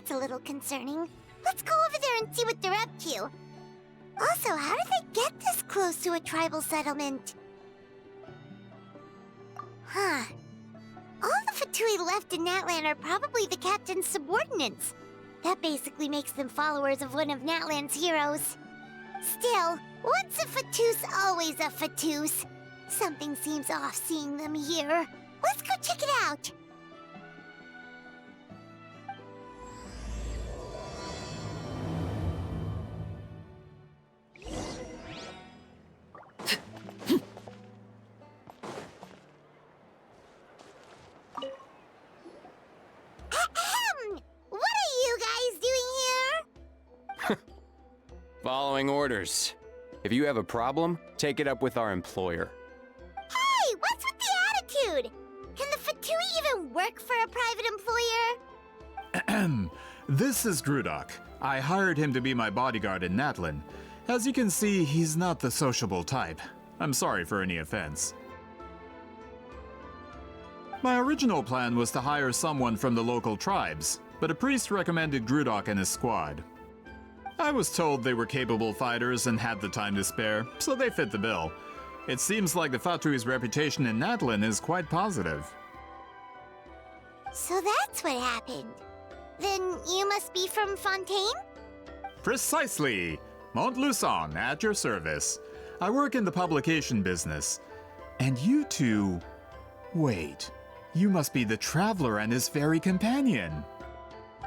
That's a little concerning. Let's go over there and see what they're up to. Also, how did they get this close to a tribal settlement? Huh. All the Fatui left in Natlan are probably the captain's subordinates. That basically makes them followers of one of Natlan's heroes. Still, once a Fatus, always a Fatus. Something seems off seeing them here. Let's go check it out. What are you guys doing here? Following orders. If you have a problem, take it up with our employer. Hey, what's with the attitude? Can the Fatui even work for a private employer? This is Grudok. I hired him to be my bodyguard in Natlan. As you can see, he's not the sociable type. I'm sorry for any offense. My original plan was to hire someone from the local tribes, but a priest recommended Grudok and his squad. I was told they were capable fighters and had the time to spare, so they fit the bill. It seems like the Fatui's reputation in Natlan is quite positive. So that's what happened. Then you must be from Fontaine? Precisely! Montluçon, at your service. I work in the publication business. And you two... Wait, you must be the Traveler and his fairy companion.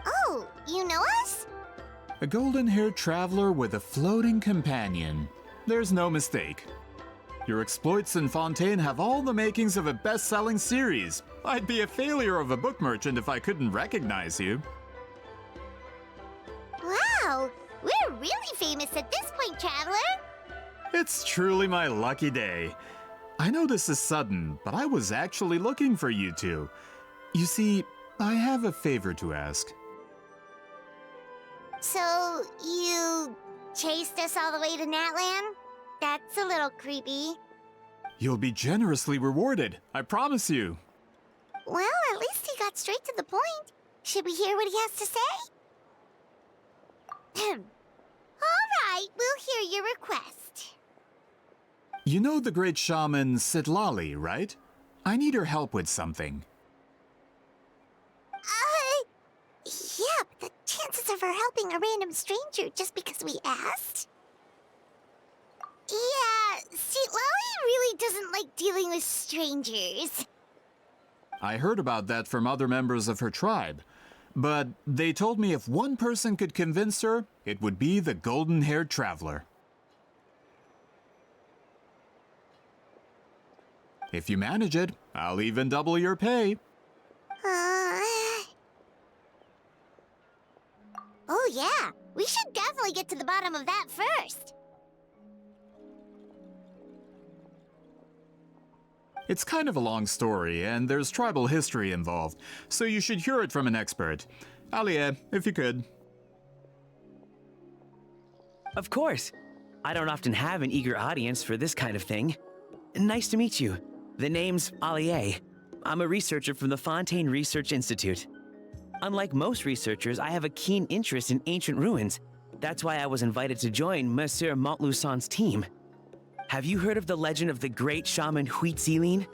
Oh, you know us? A golden-haired traveler with a floating companion. There's no mistake. Your exploits in Fontaine have all the makings of a best-selling series. I'd be a failure of a book merchant if I couldn't recognize you. Wow, we're really famous at this point, Traveler. It's truly my lucky day. I know this is sudden, but I was actually looking for you two. You see, I have a favor to ask. So, you chased us all the way to Natlan? That's a little creepy. You'll be generously rewarded, I promise you. Well, at least he got straight to the point. Should we hear what he has to say? All right, we'll hear your request. You know the great shaman Citlali, right? I need her help with something. Yeah, but the chances of her helping a random stranger just because we asked? Yeah, Citlali really doesn't like dealing with strangers. I heard about that from other members of her tribe. But they told me if one person could convince her, it would be the golden-haired traveler. If you manage it, I'll even double your pay. Oh yeah, we should definitely get to the bottom of that first. It's kind of a long story, and there's tribal history involved, so you should hear it from an expert. Alie, if you could. Of course. I don't often have an eager audience for this kind of thing. Nice to meet you. The name's Alie. I'm a researcher from the Fontaine Research Institute. Unlike most researchers, I have a keen interest in ancient ruins. That's why I was invited to join Monsieur Montluçon's team. Have you heard of the legend of the great shaman Citlali?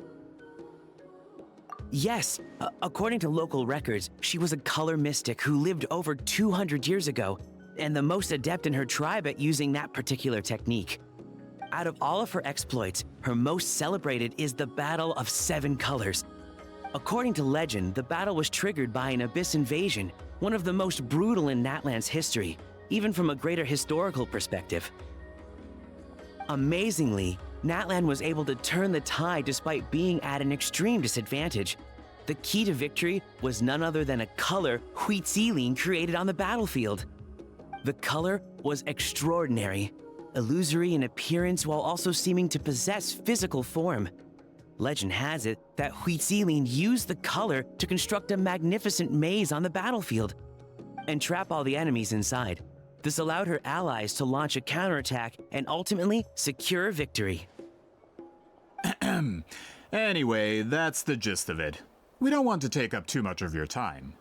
Yes, according to local records, she was a color mystic who lived over 200 years ago, and the most adept in her tribe at using that particular technique. Out of all of her exploits, her most celebrated is the Battle of Seven Colors. According to legend, the battle was triggered by an abyss invasion, one of the most brutal in Natlan's history, even from a greater historical perspective. Amazingly, Natlan was able to turn the tide despite being at an extreme disadvantage. The key to victory was none other than a color Citlali created on the battlefield. The color was extraordinary, illusory in appearance while also seeming to possess physical form. Legend has it that Citlali used the color to construct a magnificent maze on the battlefield and trap all the enemies inside. This allowed her allies to launch a counterattack and ultimately secure victory. Anyway, that's the gist of it. We don't want to take up too much of your time.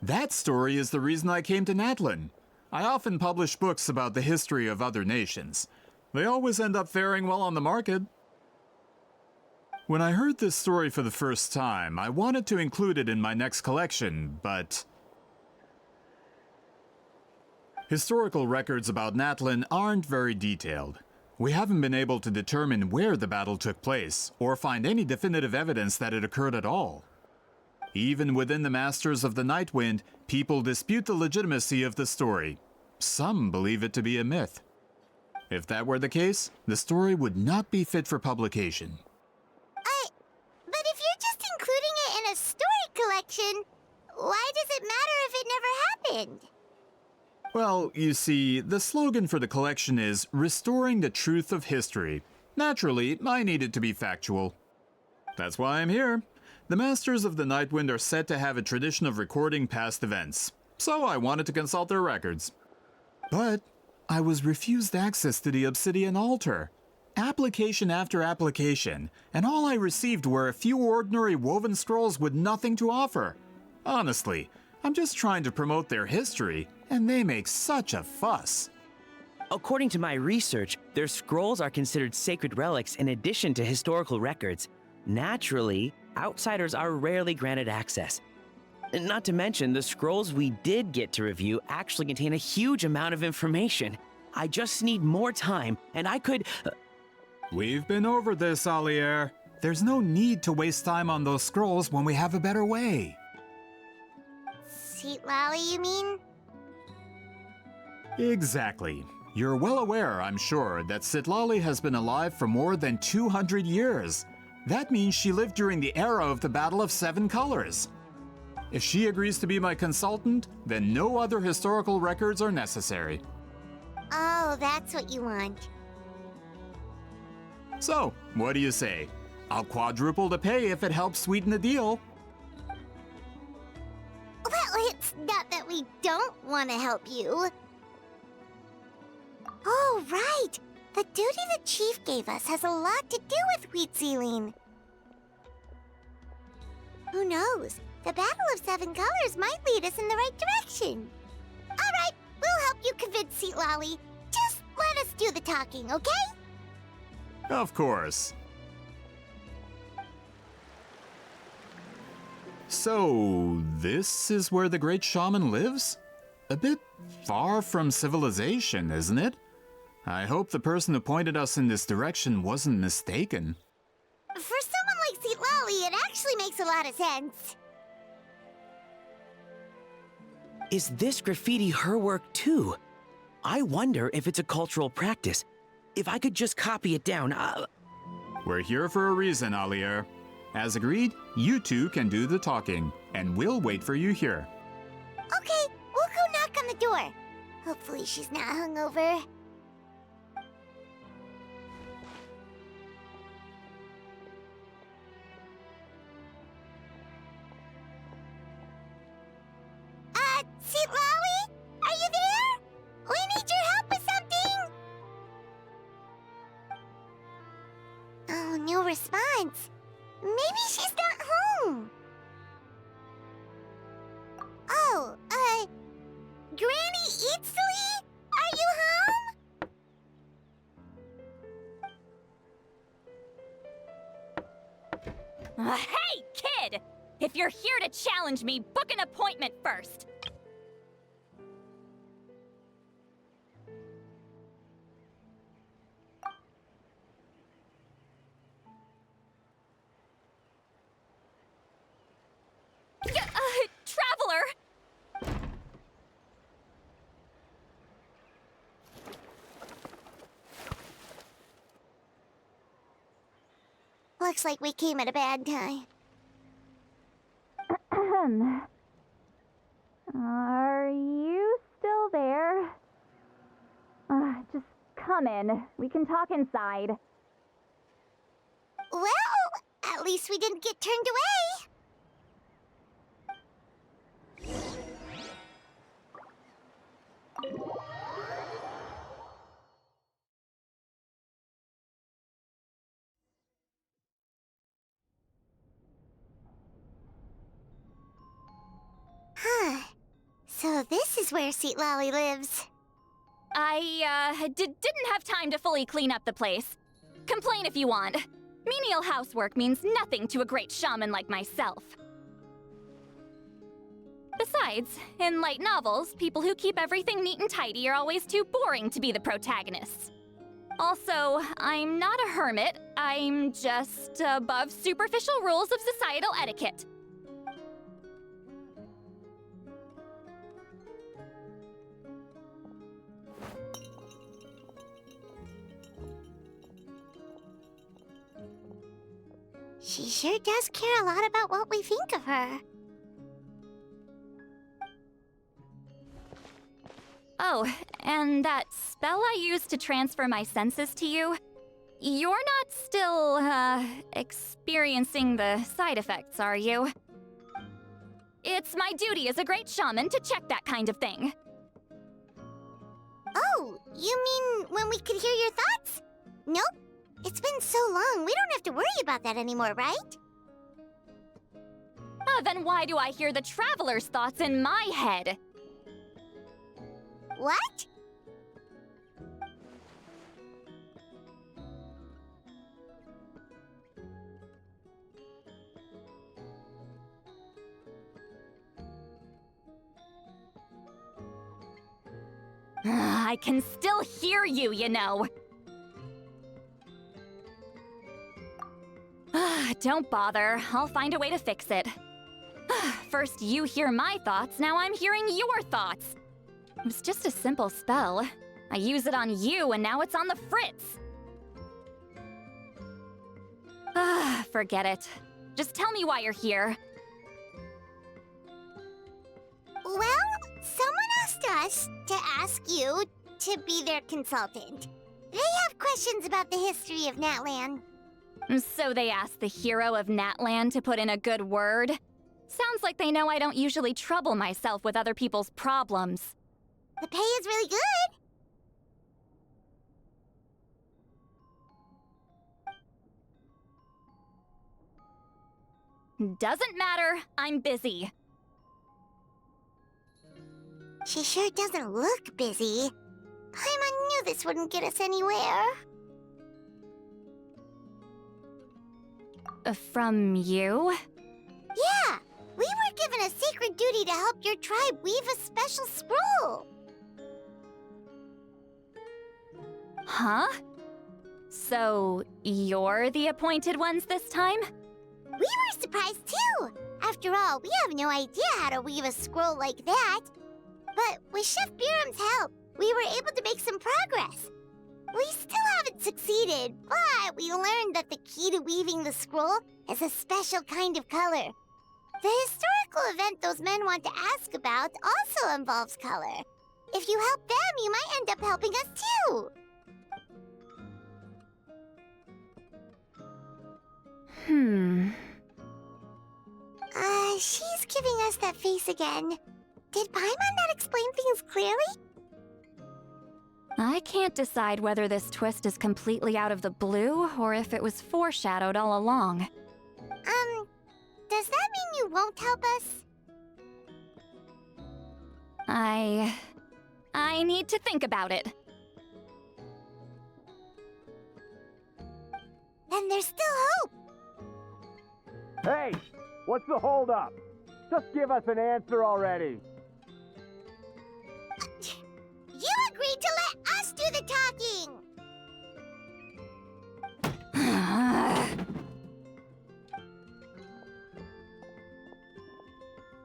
That story is the reason I came to Natlin. I often publish books about the history of other nations. They always end up faring well on the market. When I heard this story for the first time, I wanted to include it in my next collection, but historical records about Natlin aren't very detailed. We haven't been able to determine where the battle took place, or find any definitive evidence that it occurred at all. Even within the Masters of the Nightwind, people dispute the legitimacy of the story. Some believe it to be a myth. If that were the case, the story would not be fit for publication. But if you're just including it in a story collection, why does it matter if it never happened? Well, you see, the slogan for the collection is Restoring the Truth of History. Naturally, I need it to be factual. That's why I'm here. The Masters of the Nightwind are said to have a tradition of recording past events, so I wanted to consult their records. But I was refused access to the Obsidian Altar. Application after application, and all I received were a few ordinary woven scrolls with nothing to offer. Honestly, I'm just trying to promote their history, and they make such a fuss. According to my research, their scrolls are considered sacred relics in addition to historical records. Naturally, outsiders are rarely granted access. Not to mention, the scrolls we did get to review actually contain a huge amount of information. I just need more time, and I could... We've been over this, Alier. There's no need to waste time on those scrolls when we have a better way. Citlali, you mean? Exactly. You're well aware, I'm sure, that Citlali has been alive for more than 200 years. That means she lived during the era of the Battle of Seven Colors. If she agrees to be my consultant, then no other historical records are necessary. Oh, that's what you want. So, what do you say? I'll quadruple the pay if it helps sweeten the deal. Well, it's not that we don't want to help you. Oh, right! The duty the chief gave us has a lot to do with wheat sealing. Who knows? The Battle of Seven Colors might lead us in the right direction. All right, we'll help you convince Citlali. Just let us do the talking, okay? Of course. So, this is where the great shaman lives? A bit far from civilization, isn't it? I hope the person who pointed us in this direction wasn't mistaken. For someone like Citlali, it actually makes a lot of sense. Is this graffiti her work too? I wonder if it's a cultural practice. If I could just copy it down, We're here for a reason, Alier. As agreed, you two can do the talking, and we'll wait for you here. Okay, we'll go knock on the door. Hopefully she's not hungover. Citlali? Are you there? We need your help with something! Oh, no response. Maybe she's not home. Oh, Granny Citlali? Are you home? Hey, kid! If you're here to challenge me, book an appointment first. Traveler! Looks like we came at a bad time. Are you still there? Just come in. We can talk inside. Well, at least we didn't get turned away. Huh. is where Citlali lives. I didn't have time to fully clean up the place. Complain if you want. Menial housework means nothing to a great shaman like myself. Besides, in light novels, people who keep everything neat and tidy are always too boring to be the protagonists. Also, I'm not a hermit. I'm just above superficial rules of societal etiquette. She sure does care a lot about what we think of her. Oh, and that spell I used to transfer my senses to you, you're not still, experiencing the side effects, are you? It's my duty as a great shaman to check that kind of thing. Oh, you mean when we could hear your thoughts? Nope. It's been so long, we don't have to worry about that anymore, right? Then why do I hear the traveler's thoughts in my head? What? I can still hear you, you know. Don't bother. I'll find a way to fix it. First you hear my thoughts, now I'm hearing your thoughts. It was just a simple spell. I use it on you, and now it's on the Fritz. Forget it. Just tell me why you're here. Well, someone asked us to ask you to be their consultant. They have questions about the history of Natlan. So they asked the hero of Natlan to put in a good word? Sounds like they know I don't usually trouble myself with other people's problems. The pay is really good. Doesn't matter. I'm busy. She sure doesn't look busy. Paimon knew this wouldn't get us anywhere. From you? Yeah, we were given a sacred duty to help your tribe weave a special scroll. Huh? So, you're the appointed ones this time? We were surprised too. After all, we have no idea how to weave a scroll like that. But with Chef Biram's help, we were able to make some progress. We still haven't succeeded, but we learned that the key to weaving the scroll is a special kind of color. The historical event those men want to ask about also involves color. If you help them, you might end up helping us too. She's giving us that face again. Did Paimon not explain things clearly? I can't decide whether this twist is completely out of the blue or if it was foreshadowed all along. Does that mean you won't help us? I need to think about it. Then there's still hope. Hey, what's the holdup? Just give us an answer already. You agreed to let us do the talking!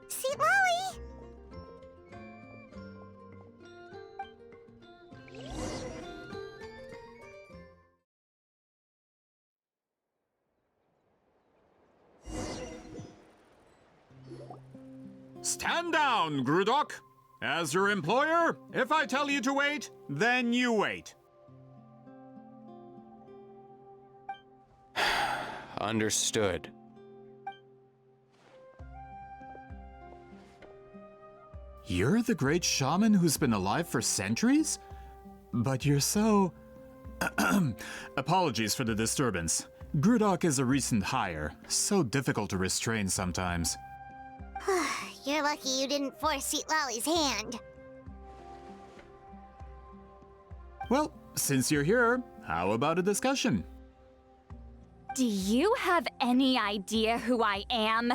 Citlali! Stand down, Grudok. As your employer, if I tell you to wait, then you wait. Understood. You're the great shaman who's been alive for centuries? But you're so... Apologies for the disturbance. Grudok is a recent hire, so difficult to restrain sometimes. You're lucky you didn't force Citlali's hand. Well, since you're here, how about a discussion? Do you have any idea who I am?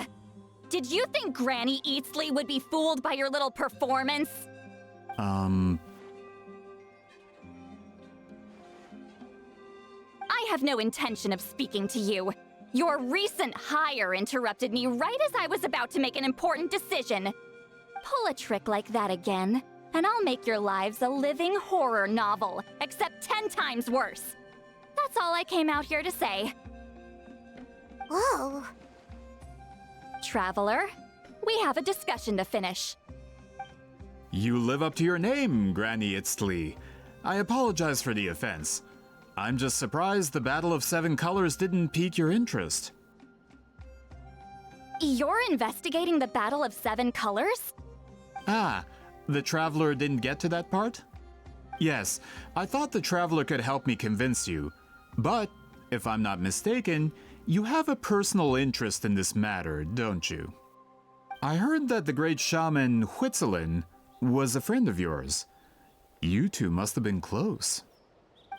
Did you think Granny Eatsley would be fooled by your little performance? I have no intention of speaking to you. Your recent hire interrupted me right as I was about to make an important decision. Pull a trick like that again, and I'll make your lives a living horror novel, except 10 times worse. That's all I came out here to say. Whoa. Traveler, we have a discussion to finish. You live up to your name, Granny Itztli. I apologize for the offense. I'm just surprised the Battle of Seven Colors didn't pique your interest. You're investigating the Battle of Seven Colors? Ah, the Traveler didn't get to that part? Yes, I thought the Traveler could help me convince you. But, if I'm not mistaken, you have a personal interest in this matter, don't you? I heard that the great shaman Huitzilin was a friend of yours. You two must have been close.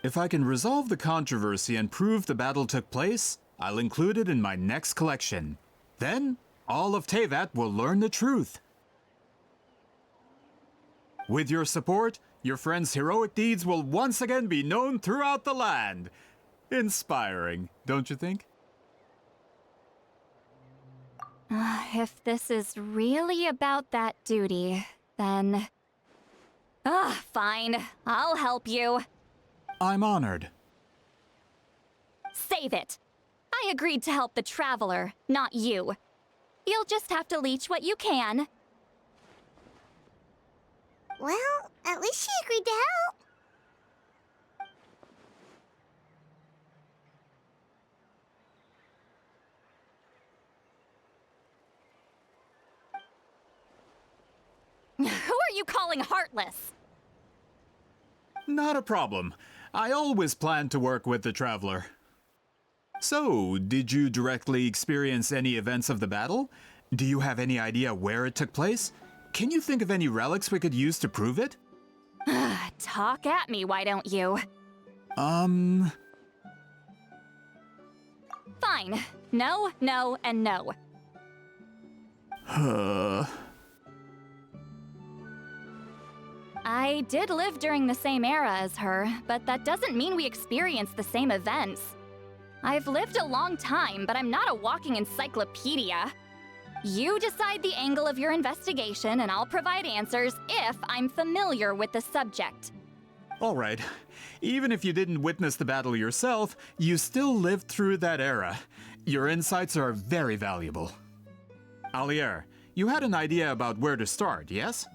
If I can resolve the controversy and prove the battle took place, I'll include it in my next collection. Then, all of Teyvat will learn the truth. With your support, your friend's heroic deeds will once again be known throughout the land. Inspiring, don't you think? If this is really about that duty, then... fine. I'll help you. I'm honored. Save it. I agreed to help the Traveler, not you. You'll just have to leech what you can. Well, at least she agreed to help. Who are you calling heartless? Not a problem. I always planned to work with the Traveler. So, did you directly experience any events of the battle? Do you have any idea where it took place? Can you think of any relics we could use to prove it? Talk at me, why don't you? Fine. Fine. No, no, and no. I did live during the same era as her, but that doesn't mean we experienced the same events. I've lived a long time, but I'm not a walking encyclopedia. You decide the angle of your investigation, and I'll provide answers if I'm familiar with the subject. All right. Even if you didn't witness the battle yourself, you still lived through that era. Your insights are very valuable. Alier, you had an idea about where to start, yes?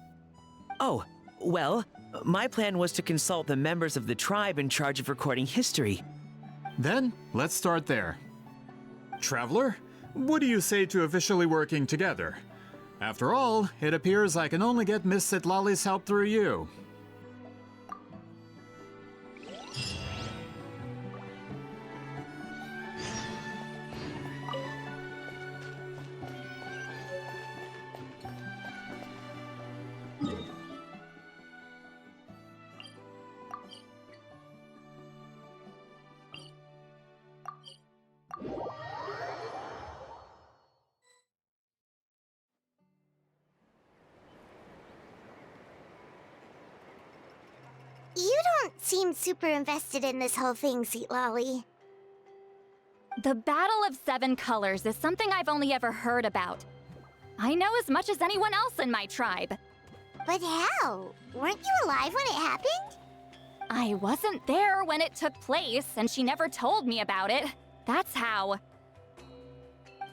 Oh, well, my plan was to consult the members of the tribe in charge of recording history. Then, let's start there. Traveler, what do you say to officially working together? After all, it appears I can only get Miss Citlali's help through you. You don't seem super invested in this whole thing, Citlali. The Battle of Seven Colors is something I've only ever heard about. I know as much as anyone else in my tribe. But how? Weren't you alive when it happened? I wasn't there when it took place, and she never told me about it. That's how.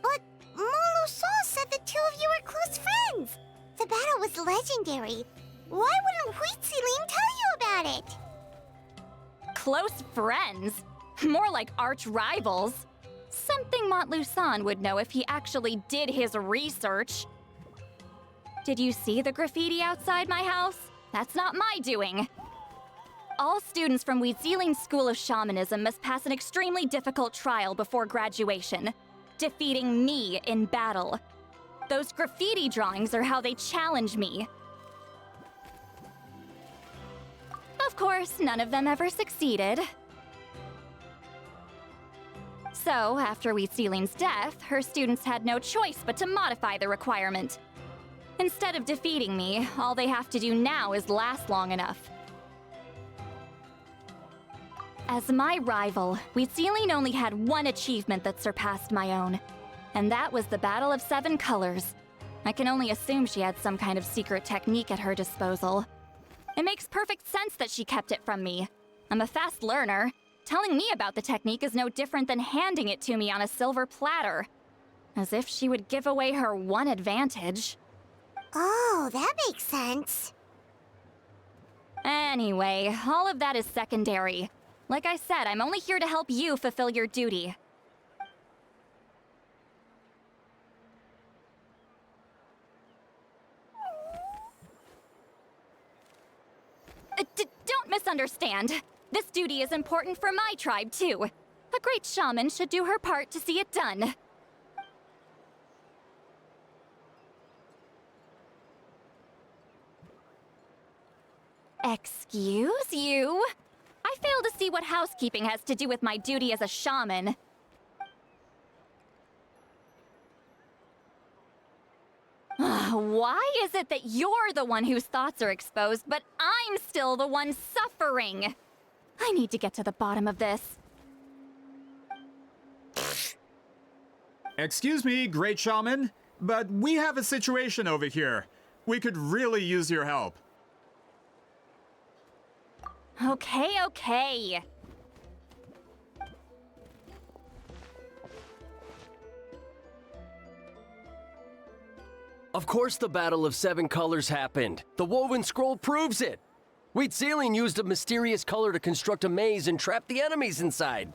But Molusol said the two of you were close friends. The battle was legendary. Why wouldn't Huitzilin tell you about it? Close friends? More like arch rivals. Something Montluçon would know if he actually did his research. Did you see the graffiti outside my house? That's not my doing. All students from Huitzilin's School of Shamanism must pass an extremely difficult trial before graduation, defeating me in battle. Those graffiti drawings are how they challenge me. Of course, none of them ever succeeded. So, after Citlali's death, her students had no choice but to modify the requirement. Instead of defeating me, all they have to do now is last long enough. As my rival, Citlali only had one achievement that surpassed my own, and that was the Battle of 7 Colors. I can only assume she had some kind of secret technique at her disposal. It makes perfect sense that she kept it from me. I'm a fast learner. Telling me about the technique is no different than handing it to me on a silver platter. As if she would give away her one advantage. Oh, that makes sense. Anyway, all of that is secondary. Like I said, I'm only here to help you fulfill your duty. Don't misunderstand. This duty is important for my tribe, too. A great shaman should do her part to see it done. Excuse you? I fail to see what housekeeping has to do with my duty as a shaman. Why is it that you're the one whose thoughts are exposed, but I'm still the one suffering? I need to get to the bottom of this. Excuse me, great shaman, but we have a situation over here. We could really use your help. Okay. Of course the Battle of 7 Colors happened. The woven scroll proves it. Citlali used a mysterious color to construct a maze and trap the enemies inside.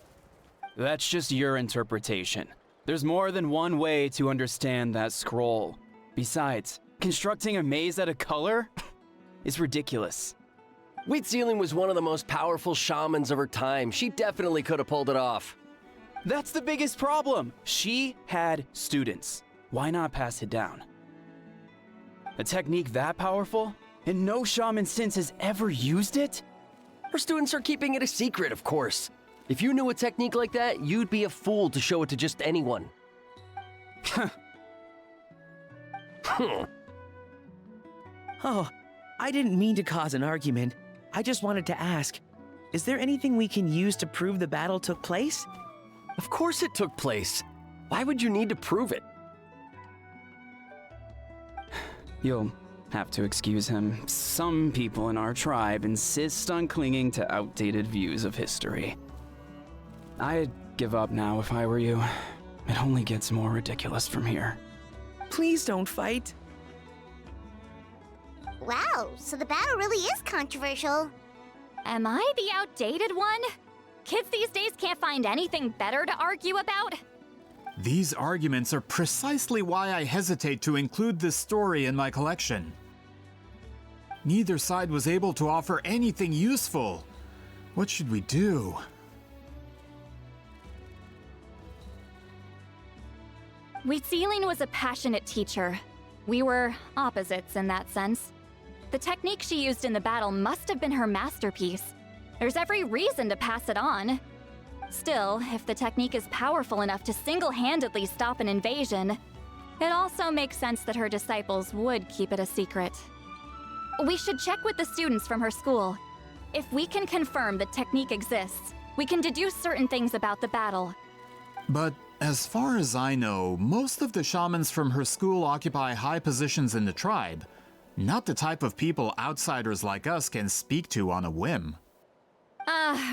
That's just your interpretation. There's more than one way to understand that scroll. Besides, constructing a maze out of color is ridiculous. Citlali was one of the most powerful shamans of her time. She definitely could have pulled it off. That's the biggest problem. She had students. Why not pass it down? A technique that powerful? And no shaman since has ever used it? Her students are keeping it a secret, of course. If you knew a technique like that, you'd be a fool to show it to just anyone. Oh, I didn't mean to cause an argument. I just wanted to ask, is there anything we can use to prove the battle took place? Of course it took place. Why would you need to prove it? You'll have to excuse him. Some people in our tribe insist on clinging to outdated views of history. I'd give up now if I were you. It only gets more ridiculous from here. Please don't fight. Wow, so the battle really is controversial. Am I the outdated one? Kids these days can't find anything better to argue about? These arguments are precisely why I hesitate to include this story in my collection. Neither side was able to offer anything useful. What should we do? Citlali was a passionate teacher. We were opposites in that sense. The technique she used in the battle must have been her masterpiece. There's every reason to pass it on. Still, if the technique is powerful enough to single-handedly stop an invasion, it also makes sense that her disciples would keep it a secret. We should check with the students from her school. If we can confirm the technique exists, we can deduce certain things about the battle. But as far as I know, most of the shamans from her school occupy high positions in the tribe. Not the type of people outsiders like us can speak to on a whim.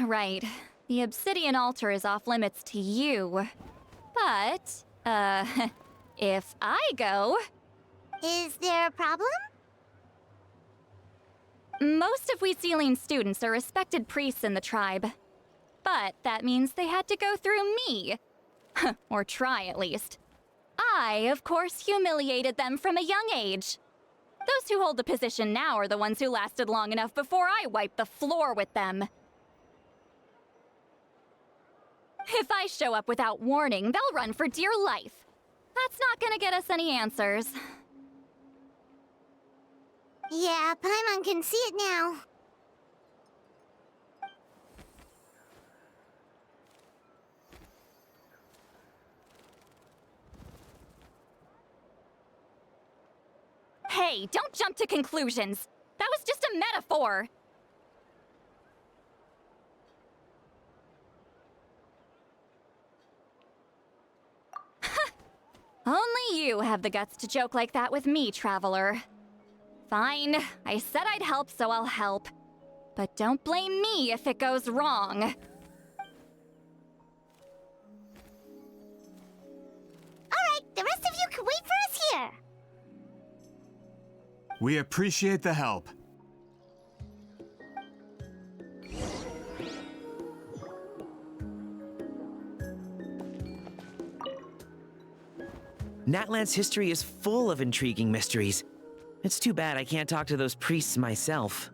Right. The obsidian altar is off limits to you. But, if I go... Is there a problem? Most of Citlali's students are respected priests in the tribe. But that means they had to go through me. Or try, at least. I, of course, humiliated them from a young age. Those who hold the position now are the ones who lasted long enough before I wiped the floor with them. If I show up without warning, they'll run for dear life. That's not gonna get us any answers. Yeah, Paimon can see it now. Hey, don't jump to conclusions. That was just a metaphor. Only you have the guts to joke like that with me, Traveler. Fine, I said I'd help, so I'll help. But don't blame me if it goes wrong. Alright, the rest of you can wait for us here. We appreciate the help. Natlan's history is full of intriguing mysteries. It's too bad I can't talk to those priests myself.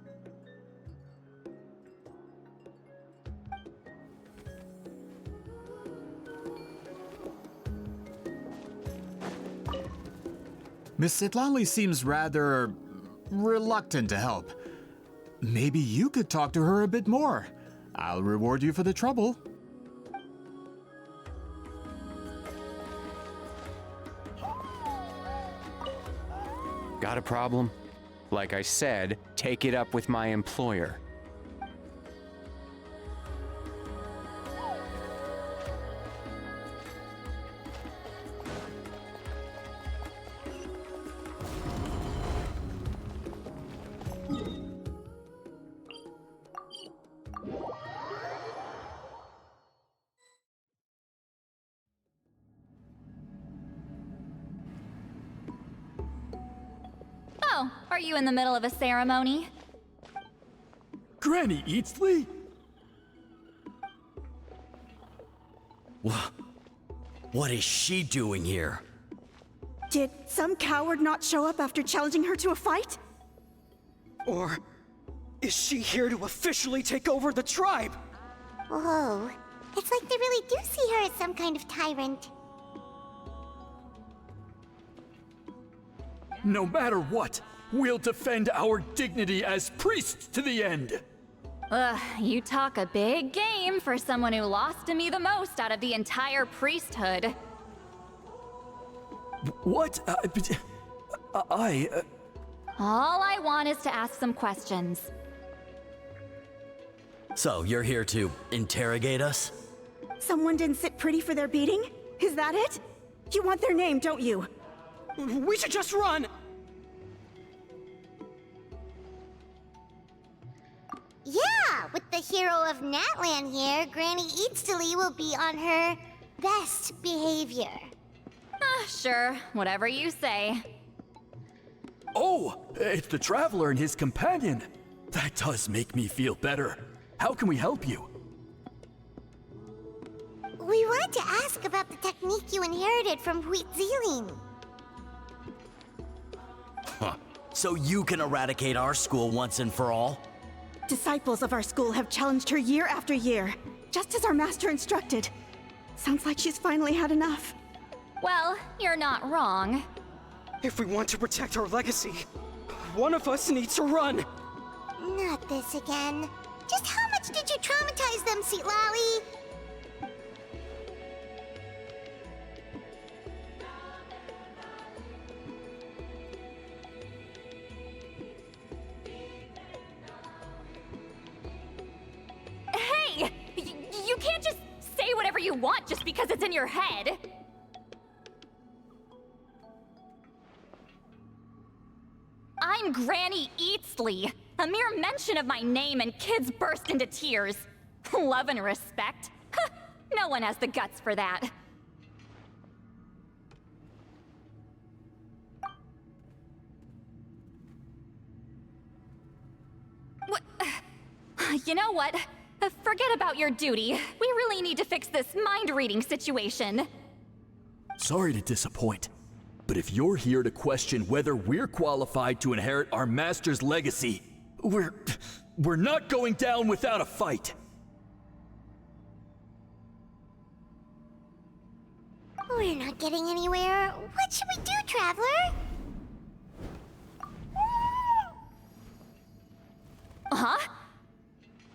Miss Citlali seems rather reluctant to help. Maybe you could talk to her a bit more. I'll reward you for the trouble. Got a problem? Like I said, take it up with my employer. Oh, are you in the middle of a ceremony? Granny Eatsley? What is she doing here? Did some coward not show up after challenging her to a fight? Or is she here to officially take over the tribe? Whoa. It's like they really do see her as some kind of tyrant. No matter what, we'll defend our dignity as priests to the end. Ugh, you talk a big game for someone who lost to me the most out of the entire priesthood. What? All I want is to ask some questions. So, you're here to interrogate us? Someone didn't sit pretty for their beating? Is that it? You want their name, don't you? We should just run! Yeah, with the hero of Natlan here, Granny Eatsley will be on her best behavior. Sure, whatever you say. Oh, it's the Traveler and his companion. That does make me feel better. How can we help you? We wanted to ask about the technique you inherited from Huitziling. Huh. So you can eradicate our school once and for all? Disciples of our school have challenged her year after year, just as our master instructed. Sounds like she's finally had enough. Well, you're not wrong. If we want to protect our legacy, one of us needs to run. Not this again. Just how much did you traumatize them, Citlali? Hey! You can't just say whatever you want just because it's in your head. I'm Granny Eatsley. A mere mention of my name and kids burst into tears. Love and respect? No one has the guts for that. What? You know what? Forget about your duty. We really need to fix this mind-reading situation. Sorry to disappoint, but if you're here to question whether we're qualified to inherit our master's legacy, we're not going down without a fight. We're not getting anywhere. What should we do, Traveler? Huh?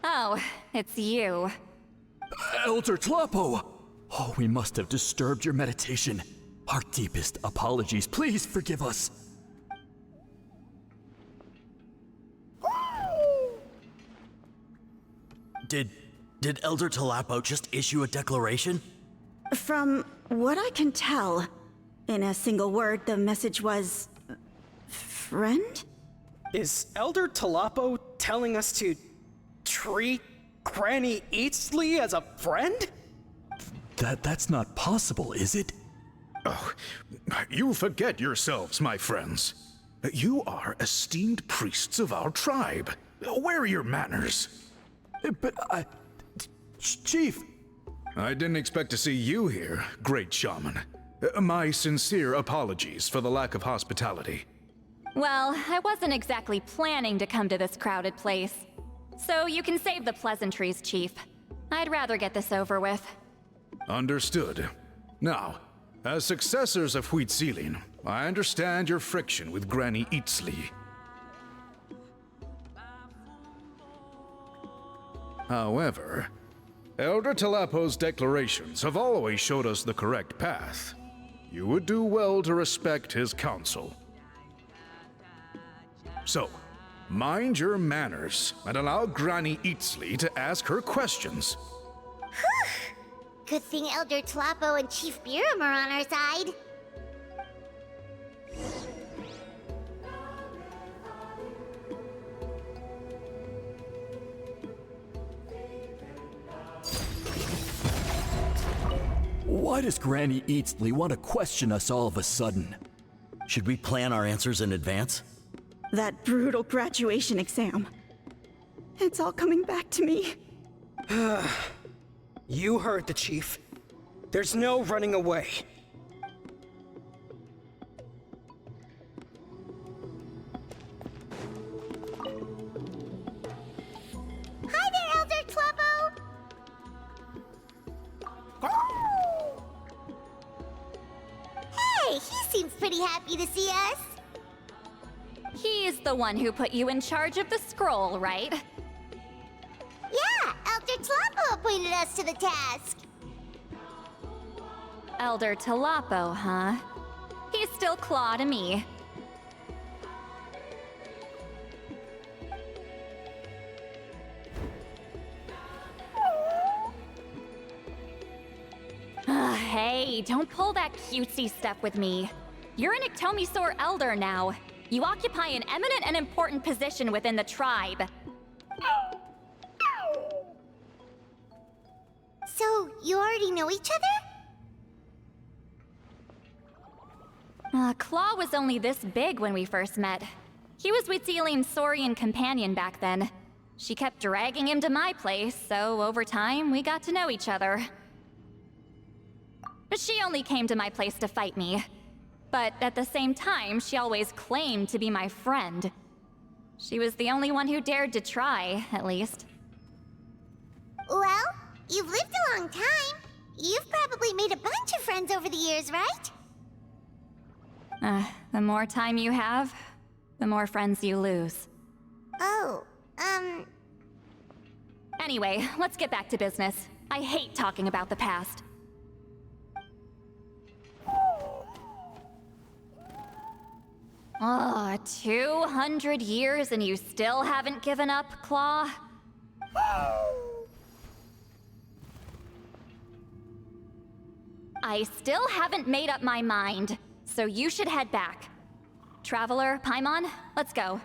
Oh, it's you. Elder Tlapo! Oh, we must have disturbed your meditation. Our deepest apologies. Please forgive us. Did Elder Talapo just issue a declaration? From what I can tell, in a single word, the message was... friend? Is Elder Talapo telling us to treat Granny Eatsley as a friend? That's not possible, is it? Oh, you forget yourselves, my friends. You are esteemed priests of our tribe. Where are your manners? But Chief! I didn't expect to see you here, great shaman. My sincere apologies for the lack of hospitality. Well, I wasn't exactly planning to come to this crowded place. So you can save the pleasantries, Chief. I'd rather get this over with. Understood. Now, as successors of Huitzilin, I understand your friction with Granny Eatsley. However, Elder Talapo's declarations have always showed us the correct path. You would do well to respect his counsel. So, mind your manners and allow Granny Eatsley to ask her questions. Good thing Elder Talapo and Chief Biram are on our side. Why does Granny Eatsley want to question us all of a sudden? Should we plan our answers in advance? That brutal graduation exam. It's all coming back to me. You heard the Chief. There's no running away. Hi there, Elder Talapo! Hey, he seems pretty happy to see us. He's the one who put you in charge of the scroll, right? Yeah, Elder Talapo appointed us to the task. Elder Talapo, huh? He's still Claw to me. Hey, don't pull that cutesy stuff with me. You're an Iktomi-Sor Elder now. You occupy an eminent and important position within the tribe. So, you already know each other? Claw was only this big when we first met. He was Huitzilin's Saurian companion back then. She kept dragging him to my place, so over time, we got to know each other. She only came to my place to fight me. But at the same time, she always claimed to be my friend. She was the only one who dared to try, at least. Well, you've lived a long time. You've probably made a bunch of friends over the years, right? The more time you have, the more friends you lose. Oh, Anyway, let's get back to business. I hate talking about the past. 200 years and you still haven't given up, Claw? I still haven't made up my mind, so you should head back. Traveler, Paimon, let's go.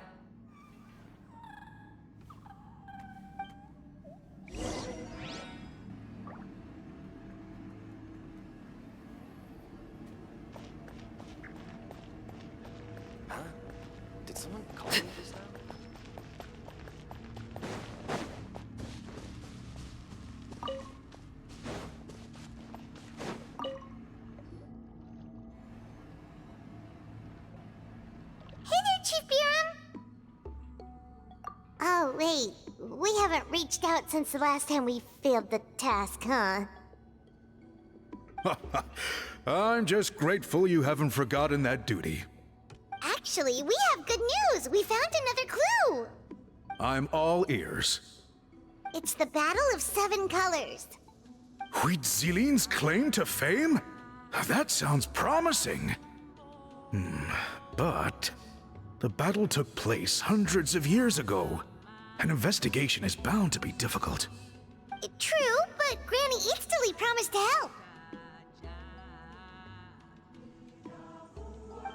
Did someone call me just now? Hey there, Chief Biram! Oh, wait. We haven't reached out since the last time we failed the task, huh? I'm just grateful you haven't forgotten that duty. Actually, we have good news! We found another clue! I'm all ears. It's the Battle of Seven Colors. Huitzilin's claim to fame? That sounds promising. But the battle took place hundreds of years ago. An investigation is bound to be difficult. True, but Granny Eatsterly promised to help.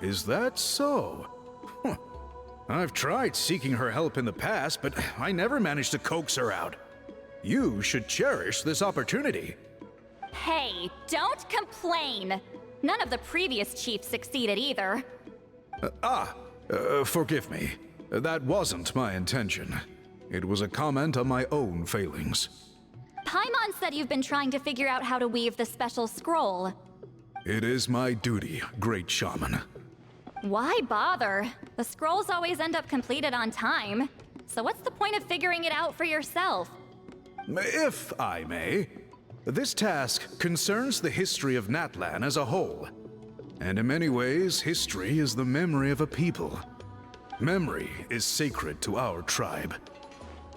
Is that so? Huh. I've tried seeking her help in the past, but I never managed to coax her out. You should cherish this opportunity. Hey, don't complain! None of the previous chiefs succeeded either. Forgive me. That wasn't my intention. It was a comment on my own failings. Paimon said you've been trying to figure out how to weave the special scroll. It is my duty, great shaman. Why bother? The scrolls always end up completed on time. So what's the point of figuring it out for yourself? If I may, this task concerns the history of Natlan as a whole. And in many ways, history is the memory of a people. Memory is sacred to our tribe.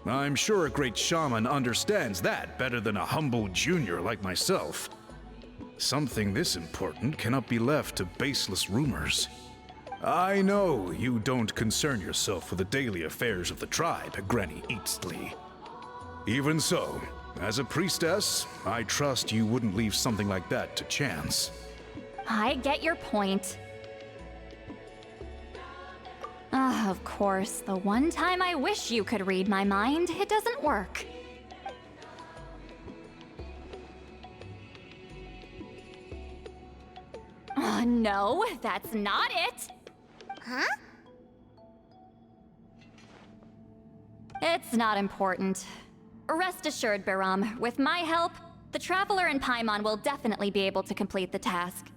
I'm sure a great shaman understands that better than a humble junior like myself. Something this important cannot be left to baseless rumors. I know you don't concern yourself with the daily affairs of the tribe, Granny Eatsterly. Even so, as a priestess, I trust you wouldn't leave something like that to chance. I get your point. Of course, the one time I wish you could read my mind, it doesn't work. No, that's not it. Huh? It's not important. Rest assured, Biram, with my help, the Traveler and Paimon will definitely be able to complete the task.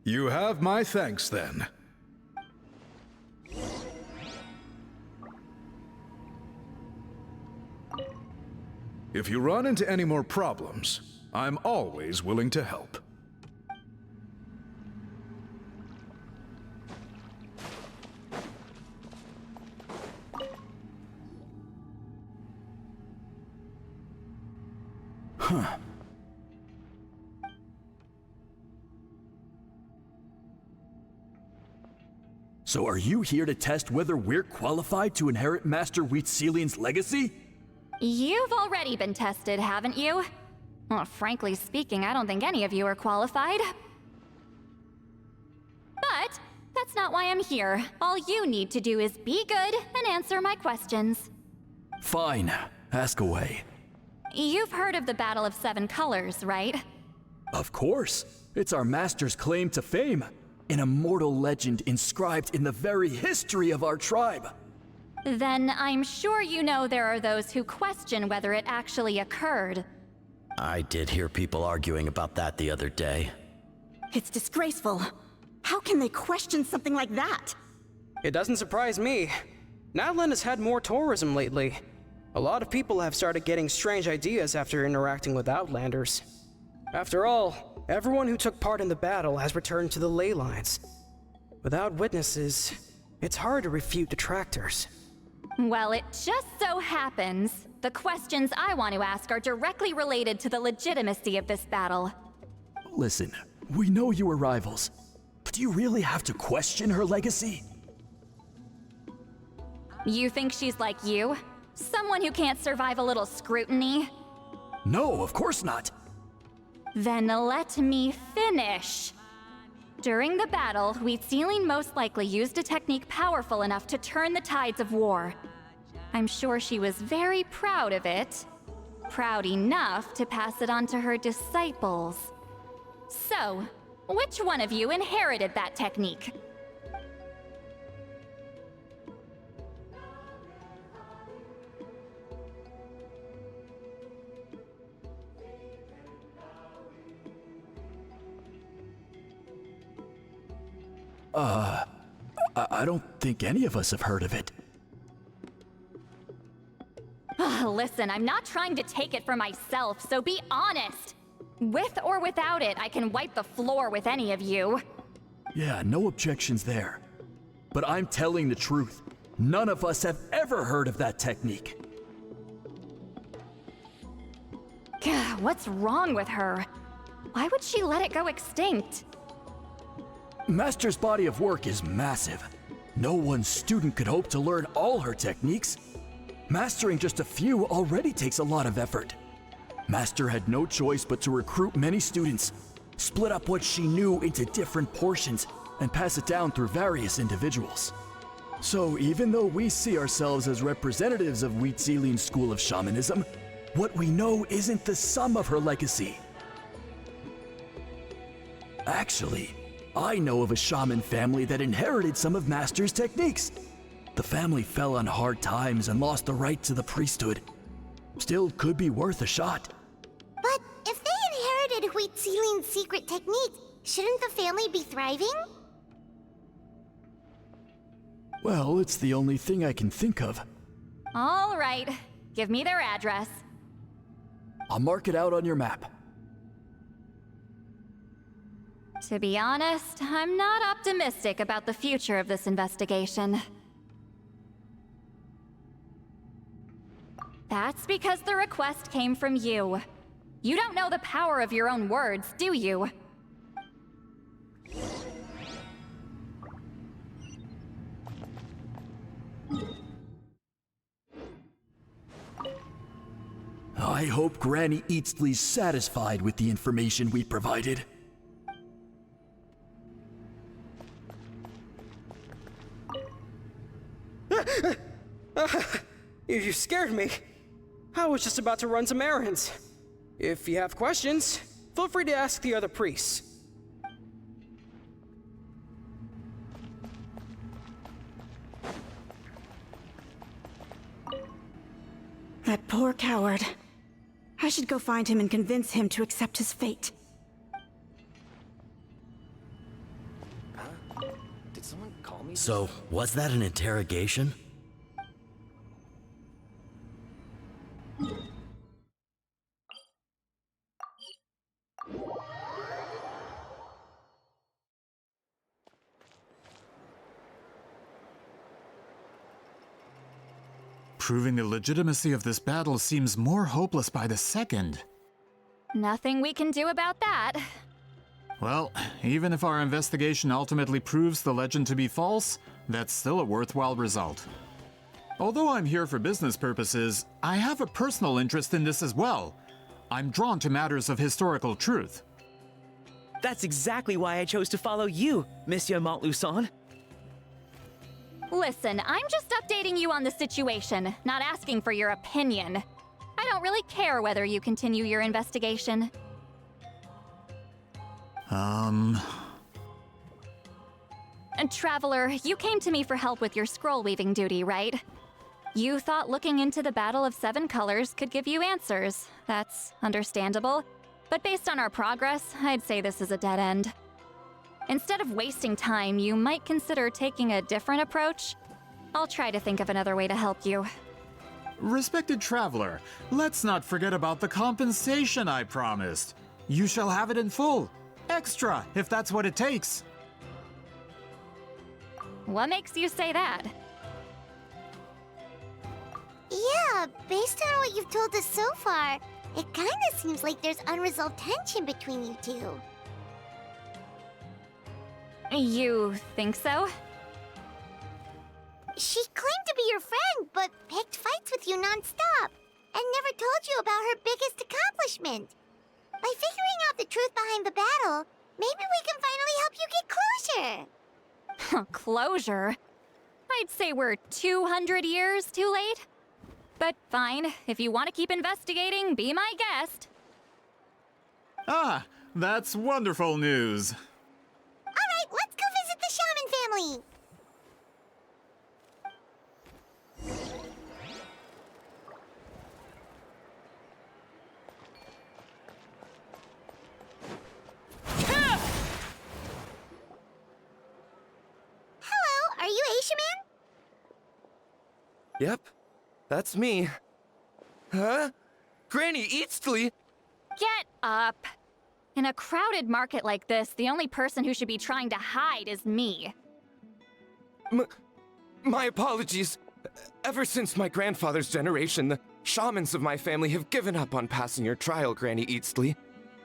You have my thanks then. If you run into any more problems, I'm always willing to help. Huh. So are you here to test whether we're qualified to inherit Master Wheatselian's legacy? You've already been tested, haven't you? Well, frankly speaking, I don't think any of you are qualified. But that's not why I'm here. All you need to do is be good and answer my questions. Fine. Ask away. You've heard of the Battle of Seven Colors, right? Of course. It's our master's claim to fame. An immortal legend inscribed in the very history of our tribe. Then I'm sure you know there are those who question whether it actually occurred. I did hear people arguing about that the other day. It's disgraceful. How can they question something like that? It doesn't surprise me. Natlan has had more tourism lately. A lot of people have started getting strange ideas after interacting with Outlanders. After all, everyone who took part in the battle has returned to the ley lines. Without witnesses, it's hard to refute detractors. Well, it just so happens the questions I want to ask are directly related to the legitimacy of this battle. Listen, we know you were rivals, but do you really have to question her legacy? You think she's like you? Someone who can't survive a little scrutiny? No, of course not. Then let me finish. During the battle, Wheatselian most likely used a technique powerful enough to turn the tides of war. I'm sure she was very proud of it. Proud enough to pass it on to her disciples. So, which one of you inherited that technique? I don't think any of us have heard of it. Listen, I'm not trying to take it for myself, so be honest. With or without it, I can wipe the floor with any of you. Yeah, no objections there. But I'm telling the truth. None of us have ever heard of that technique. What's wrong with her? Why would she let it go extinct? Master's body of work is massive. No one student could hope to learn all her techniques. Mastering just a few already takes a lot of effort. Master had no choice but to recruit many students, split up what she knew into different portions, and pass it down through various individuals. So even though we see ourselves as representatives of Citlali's school of shamanism, what we know isn't the sum of her legacy. Actually, I know of a shaman family that inherited some of Master's techniques. The family fell on hard times and lost the right to the priesthood. Still could be worth a shot. But if they inherited Citlali's secret technique, shouldn't the family be thriving? Well, it's the only thing I can think of. All right, give me their address. I'll mark it out on your map. To be honest, I'm not optimistic about the future of this investigation. That's because the request came from you. You don't know the power of your own words, do you? I hope Granny Eatsley's satisfied with the information we provided. You scared me. I was just about to run some errands. If you have questions, feel free to ask the other priests. That poor coward. I should go find him and convince him to accept his fate. Did someone call me? So, was that an interrogation? Proving the legitimacy of this battle seems more hopeless by the second. Nothing we can do about that. Well, even if our investigation ultimately proves the legend to be false, that's still a worthwhile result. Although I'm here for business purposes, I have a personal interest in this as well. I'm drawn to matters of historical truth. That's exactly why I chose to follow you, Monsieur Montluçon. Listen, I'm just updating you on the situation, not asking for your opinion. I don't really care whether you continue your investigation. And Traveler, you came to me for help with your scroll weaving duty, right? You thought looking into the Battle of Seven Colors could give you answers. That's understandable. But based on our progress, I'd say this is a dead end. Instead of wasting time, you might consider taking a different approach. I'll try to think of another way to help you. Respected Traveler, let's not forget about the compensation I promised. You shall have it in full. Extra, if that's what it takes. What makes you say that? Yeah, based on what you've told us so far, it kinda seems like there's unresolved tension between you two. You think so? She claimed to be your friend, but picked fights with you nonstop, and never told you about her biggest accomplishment. By figuring out the truth behind the battle, maybe we can finally help you get closure. Closure? I'd say we're 200 years too late. But fine, if you want to keep investigating, be my guest. Ah, that's wonderful news. Alright, let's go visit the shaman family! Hello, are you a shaman? Yep, that's me. Huh? Granny Eatsley? Get up! In a crowded market like this, the only person who should be trying to hide is me. My apologies. Ever since my grandfather's generation, the shamans of my family have given up on passing your trial, Granny Eatsley.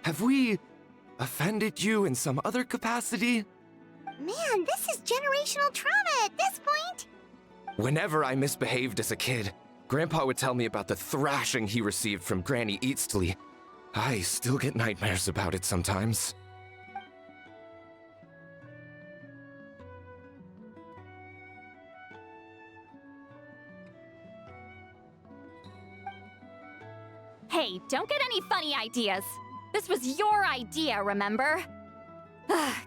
Have we offended you in some other capacity? Man, this is generational trauma at this point. Whenever I misbehaved as a kid, Grandpa would tell me about the thrashing he received from Granny Eastly. I still get nightmares about it sometimes. Hey, don't get any funny ideas. This was your idea, remember?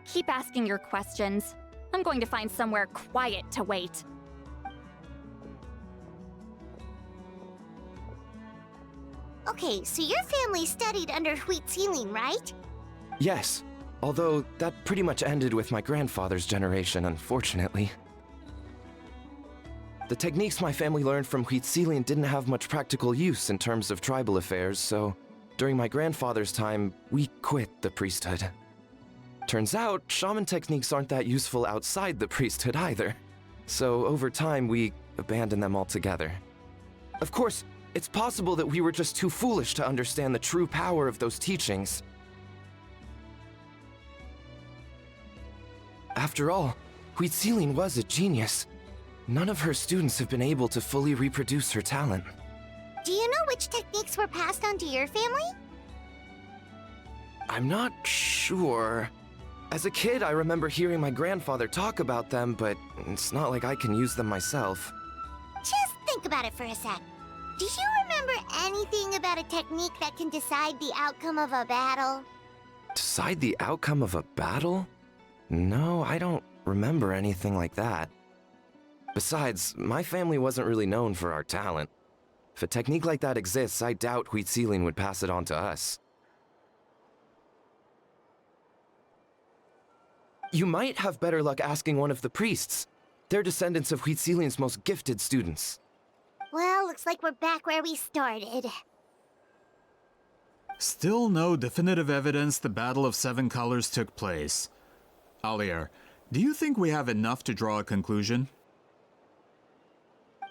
Keep asking your questions. I'm going to find somewhere quiet to wait. Okay, so your family studied under Citlali, right? Yes, although that pretty much ended with my grandfather's generation, unfortunately. The techniques my family learned from Citlali didn't have much practical use in terms of tribal affairs, so during my grandfather's time, we quit the priesthood. Turns out, shaman techniques aren't that useful outside the priesthood either. So over time, we abandoned them altogether. Of course, it's possible that we were just too foolish to understand the true power of those teachings. After all, Citlali was a genius. None of her students have been able to fully reproduce her talent. Do you know which techniques were passed on to your family? I'm not sure. As a kid, I remember hearing my grandfather talk about them, but it's not like I can use them myself. Just think about it for a sec. Do you remember anything about a technique that can decide the outcome of a battle? Decide the outcome of a battle? No, I don't remember anything like that. Besides, my family wasn't really known for our talent. If a technique like that exists, I doubt Citlali would pass it on to us. You might have better luck asking one of the priests. They're descendants of Citlali's most gifted students. Well, looks like we're back where we started. Still no definitive evidence the Battle of Seven Colors took place. Alier, do you think we have enough to draw a conclusion?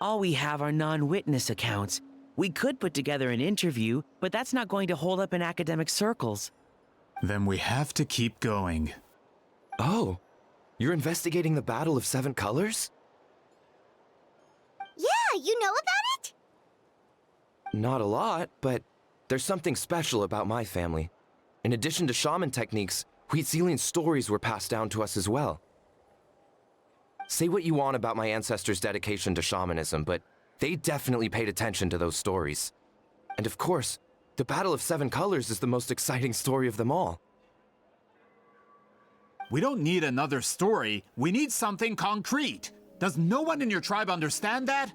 All we have are non-witness accounts. We could put together an interview, but that's not going to hold up in academic circles. Then we have to keep going. Oh, you're investigating the Battle of Seven Colors? Yeah, you know about it? Not a lot, but there's something special about my family. In addition to shaman techniques, Citlali's stories were passed down to us as well. Say what you want about my ancestors' dedication to shamanism, but they definitely paid attention to those stories. And of course, the Battle of Seven Colors is the most exciting story of them all. We don't need another story. We need something concrete. Does no one in your tribe understand that?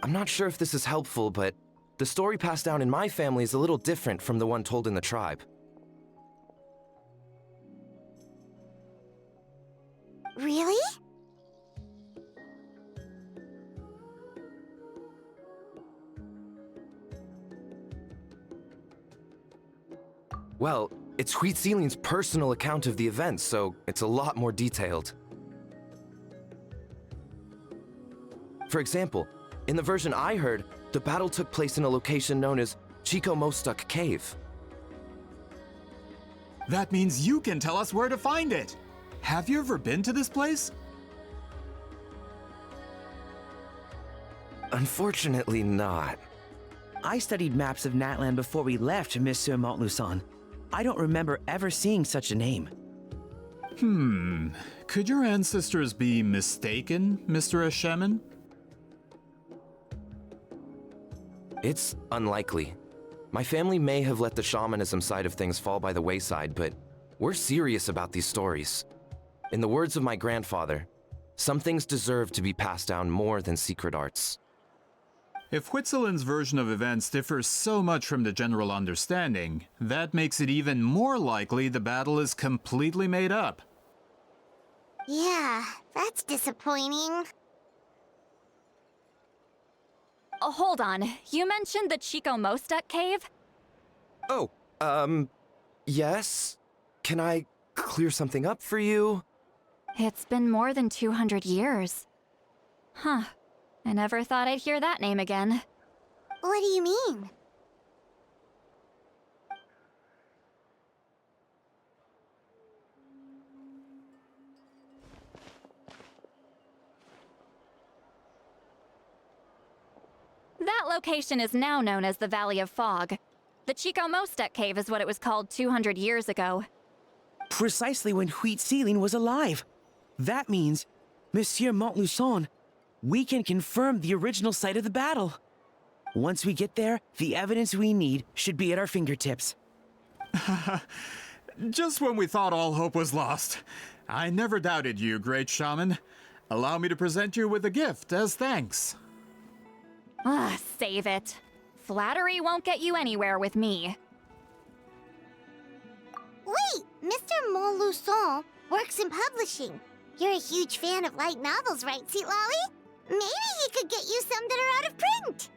I'm not sure if this is helpful, but the story passed down in my family is a little different from the one told in the tribe. Really? Well, it's Citlali's personal account of the event, so it's a lot more detailed. For example, in the version I heard, the battle took place in a location known as Chico Mostuk Cave. That means you can tell us where to find it. Have you ever been to this place? Unfortunately not. I studied maps of Natlan before we left, Monsieur Montluçon. I don't remember ever seeing such a name. Could your ancestors be mistaken, Mr. Ashemin? It's unlikely. My family may have let the shamanism side of things fall by the wayside, but we're serious about these stories. In the words of my grandfather, some things deserve to be passed down more than secret arts. If Whitzelin's version of events differs so much from the general understanding, that makes it even more likely the battle is completely made up. Yeah, that's disappointing. Oh, hold on. You mentioned the Chico Mostuk cave? Oh, yes? Can I clear something up for you? It's been more than 200 years. Huh. I never thought I'd hear that name again. What do you mean? That location is now known as the Valley of Fog. The Chico Mostek Cave is what it was called 200 years ago. Precisely when Wheat Ceiling was alive. That means, Monsieur Montluçon, we can confirm the original site of the battle. Once we get there, the evidence we need should be at our fingertips. Just when we thought all hope was lost. I never doubted you, great shaman. Allow me to present you with a gift as thanks. Save it. Flattery won't get you anywhere with me. Wait, Mr. Montluçon works in publishing. You're a huge fan of light novels, right, Citlali? Maybe he could get you some that are out of print.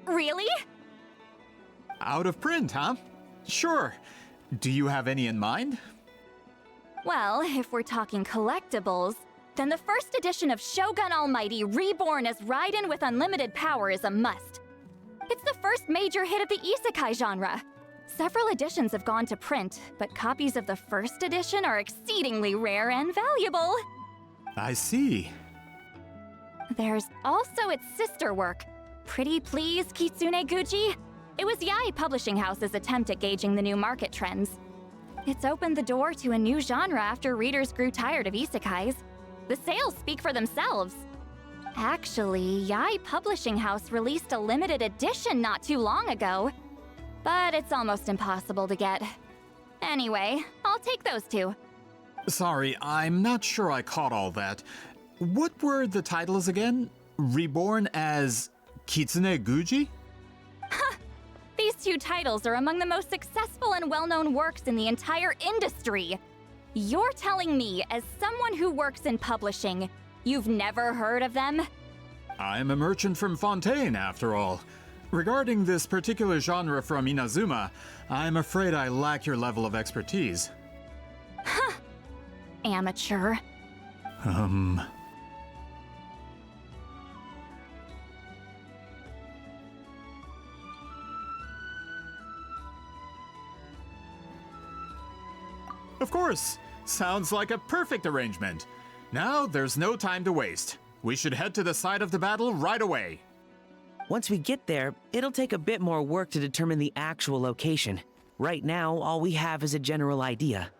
Really? Out of print, huh? Sure. Do you have any in mind? Well, if we're talking collectibles, then the first edition of Shogun Almighty Reborn as Raiden with Unlimited Power is a must. It's the first major hit of the isekai genre. Several editions have gone to print, but copies of the first edition are exceedingly rare and valuable. I see. There's also its sister work, Pretty Please Kitsune Guji. It was Yae Publishing House's attempt at gauging the new market trends. It's opened the door to a new genre after readers grew tired of isekais. The sales speak for themselves. Actually, Yae Publishing House released a limited edition not too long ago, but it's almost impossible to get. Anyway, I'll take those two. Sorry, I'm not sure I caught all that. What were the titles again? Reborn as Kitsune Guji? These two titles are among the most successful and well-known works in the entire industry. You're telling me, as someone who works in publishing, you've never heard of them? I'm a merchant from Fontaine, after all. Regarding this particular genre from Inazuma, I'm afraid I lack your level of expertise. Amateur. Of course! Sounds like a perfect arrangement. Now, there's no time to waste. We should head to the site of the battle right away. Once we get there, it'll take a bit more work to determine the actual location. Right now, all we have is a general idea.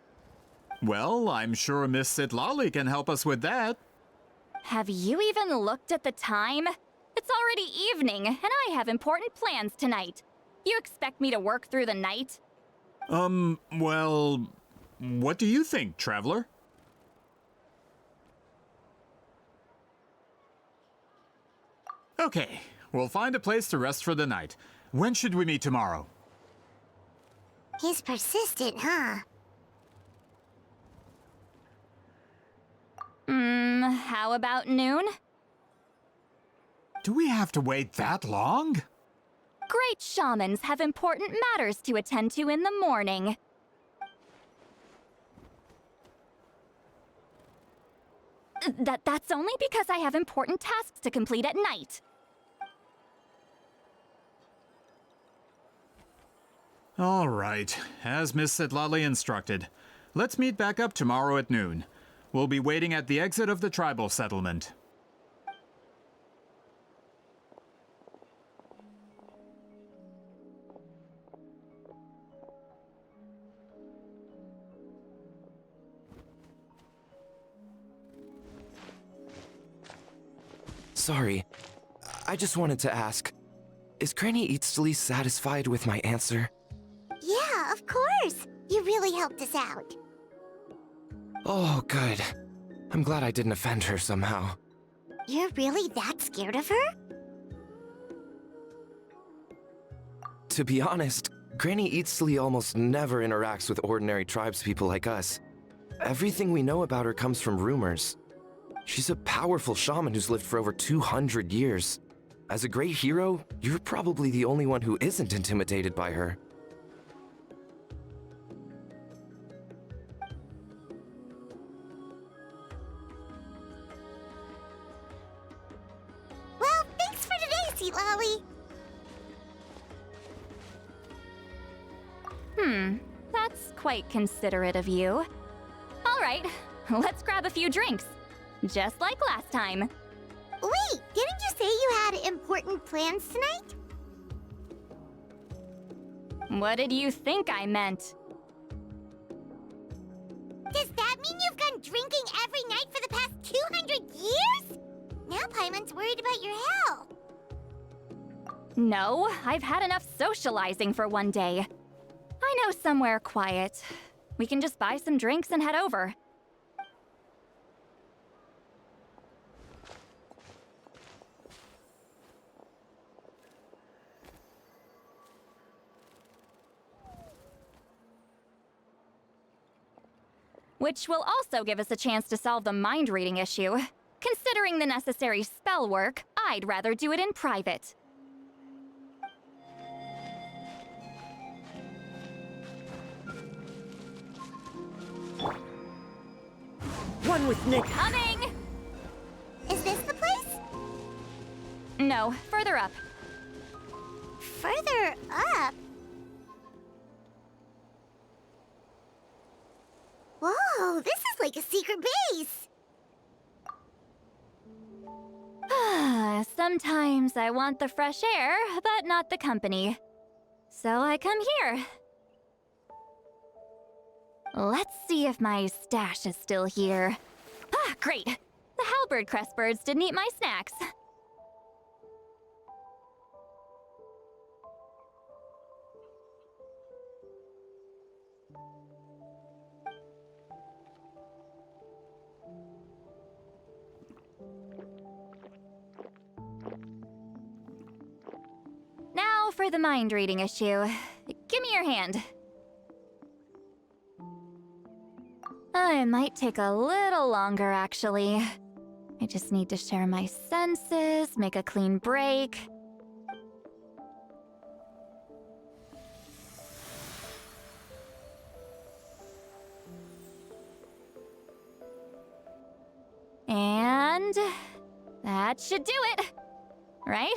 Well, I'm sure Miss Citlali can help us with that. Have you even looked at the time? It's already evening, and I have important plans tonight. You expect me to work through the night? Well, what do you think, traveler? Okay, we'll find a place to rest for the night. When should we meet tomorrow? He's persistent, huh? How about noon? Do we have to wait that long? Great shamans have important matters to attend to in the morning. That's only because I have important tasks to complete at night. All right, as Miss Citlali instructed. Let's meet back up tomorrow at noon. We'll be waiting at the exit of the tribal settlement. Sorry, I just wanted to ask, is Granny Eatsley satisfied with my answer? Yeah, of course. You really helped us out. Oh, good. I'm glad I didn't offend her somehow. You're really that scared of her? To be honest, Granny Eatsley almost never interacts with ordinary tribespeople like us. Everything we know about her comes from rumors. She's a powerful shaman who's lived for over 200 years. As a great hero, you're probably the only one who isn't intimidated by her. Well, thanks for today, Citlali. That's quite considerate of you. All right, let's grab a few drinks. Just like last time. Wait, didn't you say you had important plans tonight? What did you think I meant? Does that mean you've gone drinking every night for the past 200 years? Now Paimon's worried about your health. No, I've had enough socializing for one day. I know somewhere quiet. We can just buy some drinks and head over. Which will also give us a chance to solve the mind reading issue. Considering the necessary spell work, I'd rather do it in private. One with Nick. Coming! Is this the place? No, further up. Further up? Whoa, this is like a secret base! Sometimes I want the fresh air, but not the company. So I come here. Let's see if my stash is still here. Ah, great! The halberd crest birds didn't eat my snacks. Now for the mind reading issue. Give me your hand. It might take a little longer, actually. I just need to share my senses, make a clean break. And that should do it, right?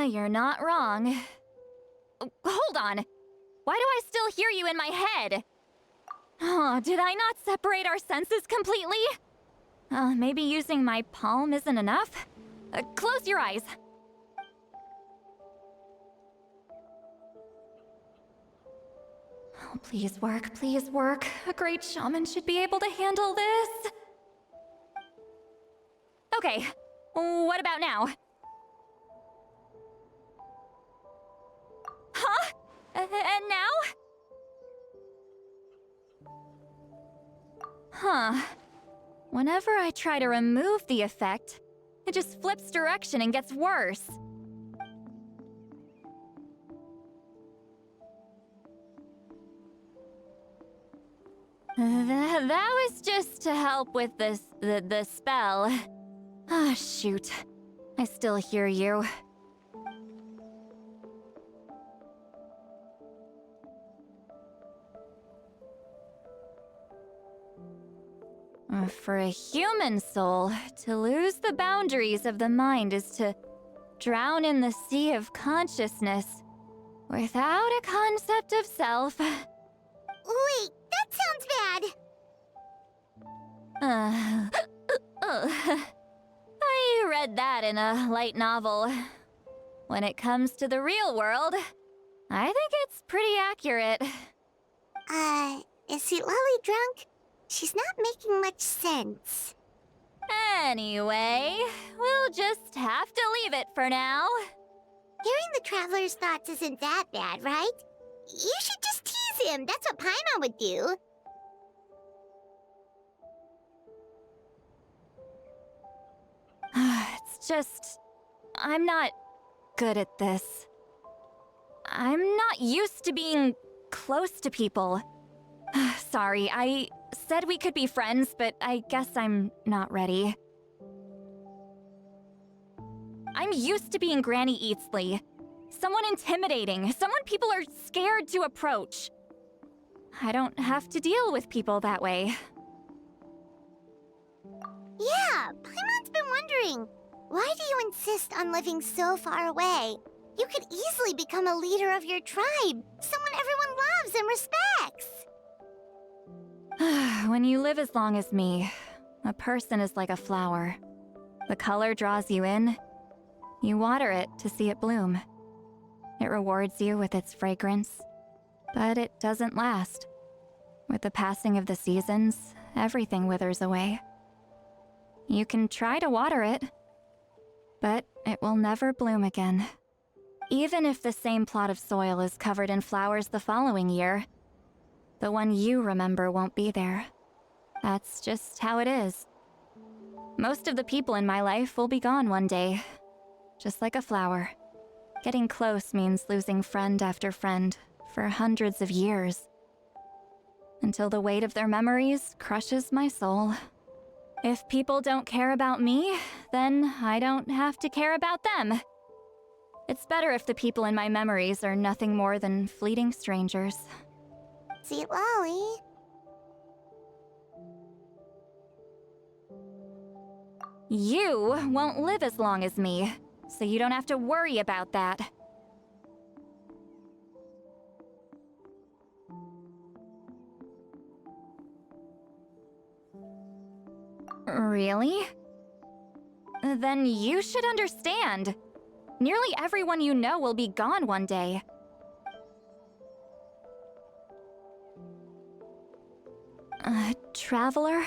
You're not wrong. Hold on! Why do I still hear you in my head? Oh, did I not separate our senses completely? Maybe using my palm isn't enough? Close your eyes. Oh, please work, please work. A great shaman should be able to handle this. Okay, what about now? Huh? And now? Huh. Whenever I try to remove the effect, it just flips direction and gets worse. That was just to help with the spell. Ah, shoot. I still hear you. For a human soul, to lose the boundaries of the mind is to drown in the sea of consciousness without a concept of self. Wait, that sounds bad. I read that in a light novel. When it comes to the real world, I think it's pretty accurate. Is Citlali drunk? She's not making much sense. Anyway, we'll just have to leave it for now. Hearing the Traveler's thoughts isn't that bad, right? You should just tease him. That's what Paimon would do. It's just... I'm not good at this. I'm not used to being close to people. Sorry, I said we could be friends, but I guess I'm not ready. I'm used to being Granny Eatsley. Someone intimidating, someone people are scared to approach. I don't have to deal with people that way. Yeah, Paimon's been wondering. Why do you insist on living so far away? You could easily become a leader of your tribe, someone everyone loves and respects. When you live as long as me, a person is like a flower. The color draws you in. You water it to see it bloom. It rewards you with its fragrance, but it doesn't last. With the passing of the seasons, everything withers away. You can try to water it, but it will never bloom again. Even if the same plot of soil is covered in flowers the following year, the one you remember won't be there. That's just how it is. Most of the people in my life will be gone one day, just like a flower. Getting close means losing friend after friend for hundreds of years, until the weight of their memories crushes my soul. If people don't care about me, then I don't have to care about them. It's better if the people in my memories are nothing more than fleeting strangers. Citlali. You won't live as long as me, so you don't have to worry about that. Really? Then you should understand. Nearly everyone you know will be gone one day. Traveler?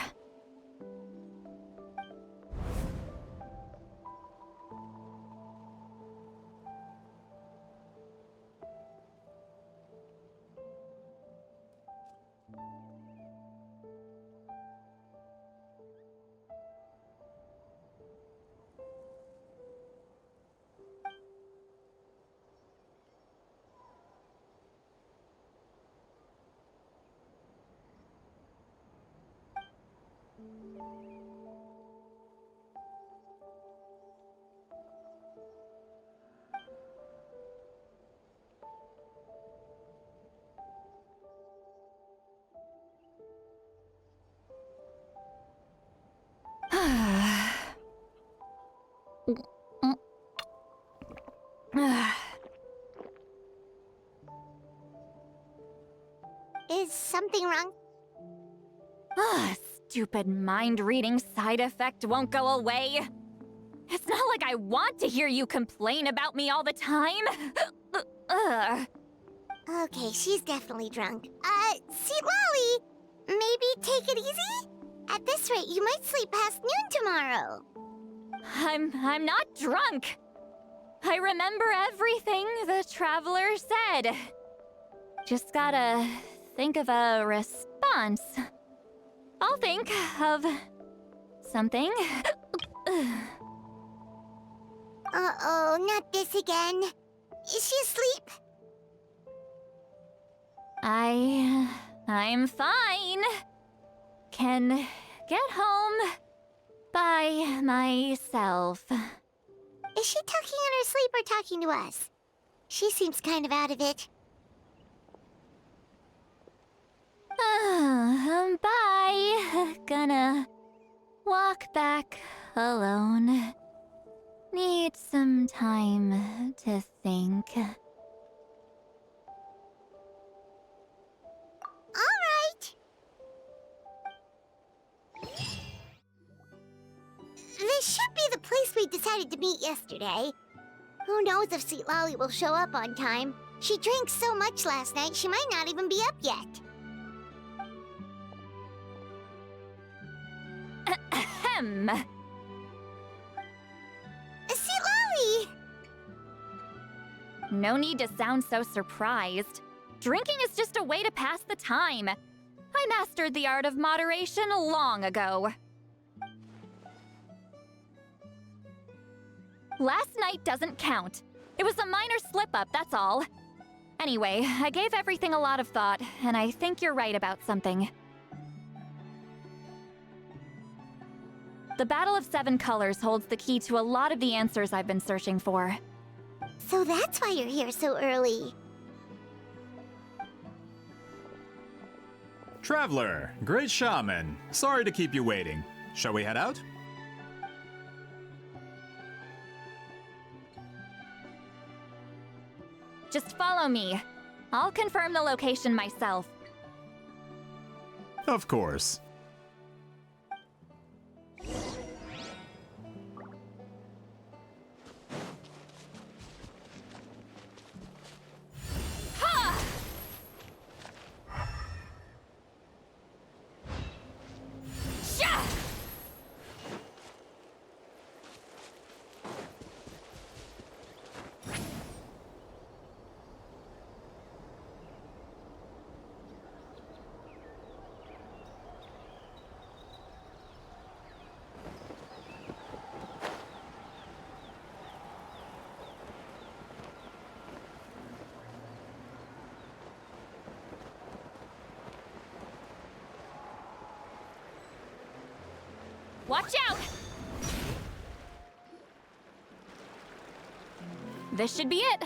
Is something wrong? Stupid mind-reading side effect won't go away. It's not like I want to hear you complain about me all the time. Okay, she's definitely drunk. Citlali, maybe take it easy? At this rate, you might sleep past noon tomorrow. I'm not drunk. I remember everything the Traveler said. Just gotta think of a response. I'll think of something. Uh-oh, not this again. Is she asleep? I'm fine. Can get home by myself. Is she talking in her sleep or talking to us? She seems kind of out of it. Bye. Gonna walk back alone. Need some time to think. Alright. This should be the place we decided to meet yesterday. Who knows if Citlali will show up on time. She drank so much last night, she might not even be up yet. Ahem. Citlali! No need to sound so surprised. Drinking is just a way to pass the time. I mastered the art of moderation long ago. Last night doesn't count. It was a minor slip-up, that's all. Anyway, I gave everything a lot of thought, and I think you're right about something. The Battle of Seven Colors holds the key to a lot of the answers I've been searching for. So that's why you're here so early. Traveler, great shaman. Sorry to keep you waiting. Shall we head out? Just follow me. I'll confirm the location myself. Of course. Ha! Sha! Watch out! This should be it.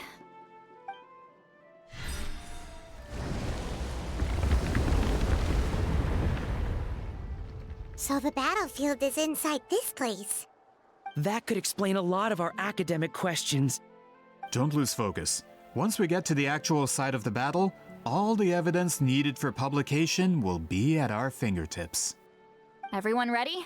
So the battlefield is inside this place. That could explain a lot of our academic questions. Don't lose focus. Once we get to the actual site of the battle, all the evidence needed for publication will be at our fingertips. Everyone ready?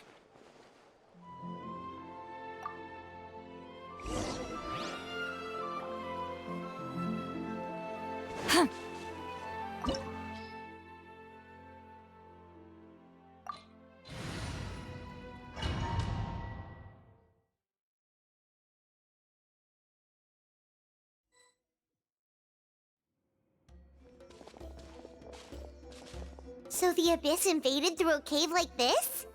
So the Abyss invaded through a cave like this?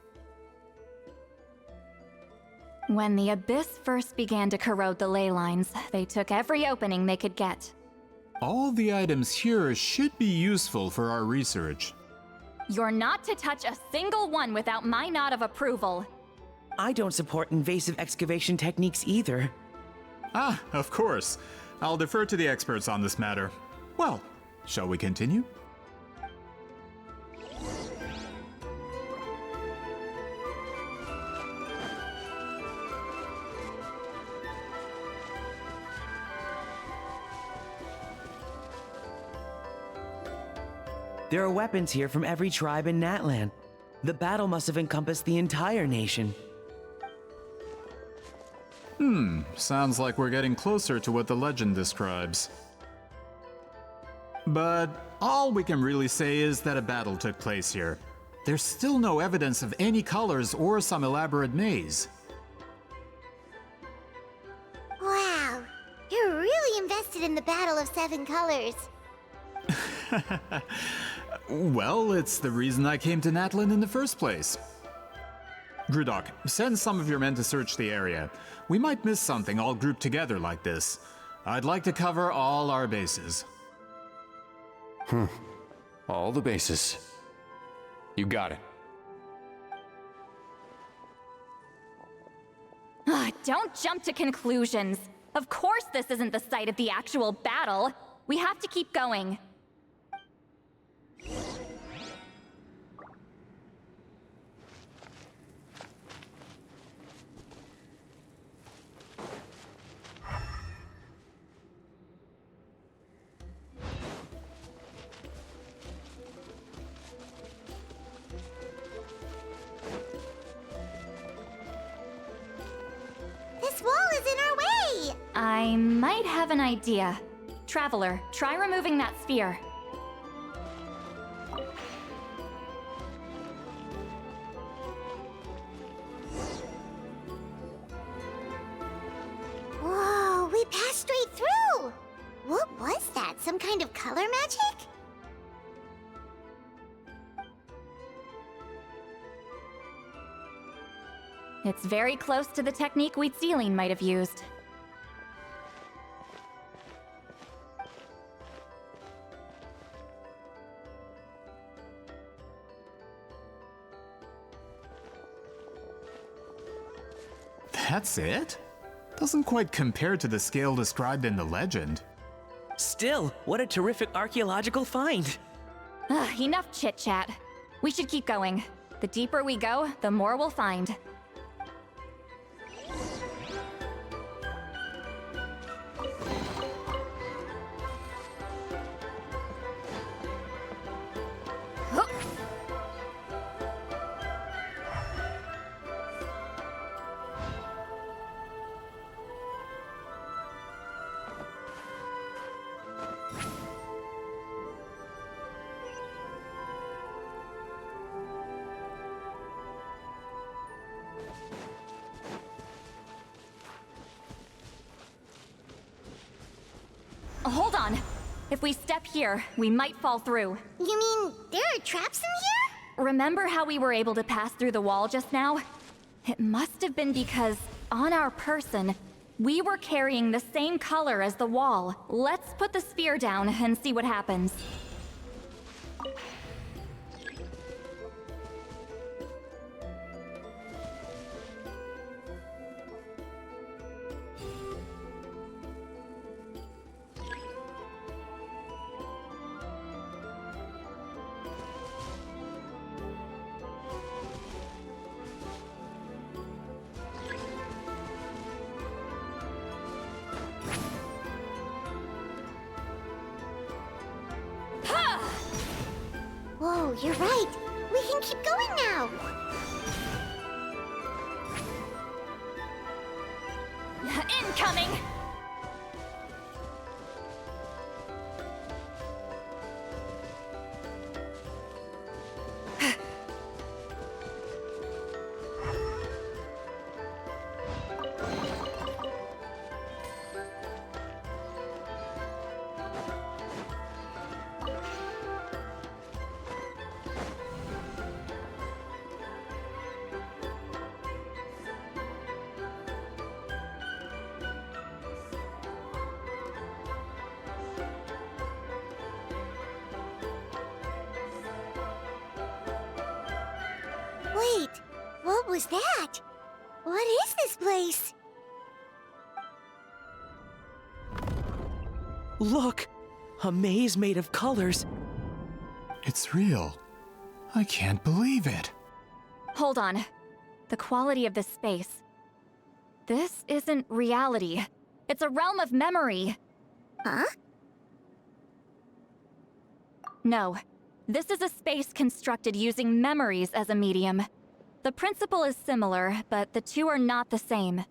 When the Abyss first began to corrode the ley lines, they took every opening they could get. All the items here should be useful for our research. You're not to touch a single one without my nod of approval. I don't support invasive excavation techniques either. Ah, of course. I'll defer to the experts on this matter. Well, shall we continue? There are weapons here from every tribe in Natlan. The battle must have encompassed the entire nation. Sounds like we're getting closer to what the legend describes. But all we can really say is that a battle took place here. There's still no evidence of any colors or some elaborate maze. Wow, you're really invested in the Battle of Seven Colors. Well, it's the reason I came to Natlan in the first place. Grudok, send some of your men to search the area. We might miss something all grouped together like this. I'd like to cover all our bases. All the bases. You got it. Don't jump to conclusions. Of course this isn't the site of the actual battle. We have to keep going. I might have an idea. Traveler, try removing that sphere. Whoa, we passed straight through! What was that? Some kind of color magic? It's very close to the technique Citlali might have used. That's it? Doesn't quite compare to the scale described in the legend. Still, what a terrific archaeological find. Enough chit-chat. We should keep going. The deeper we go, the more we'll find. Hold on. If we step here, we might fall through. You mean there are traps in here? Remember how we were able to pass through the wall just now? It must have been because, on our person, we were carrying the same color as the wall. Let's put the sphere down and see what happens. Whoa, you're right. We can keep going now. Incoming! Wait, what was that? What is this place? Look! A maze made of colors. It's real. I can't believe it. Hold on. The quality of this space. This isn't reality. It's a realm of memory. Huh? No. This is a space constructed using memories as a medium. The principle is similar, but the two are not the same.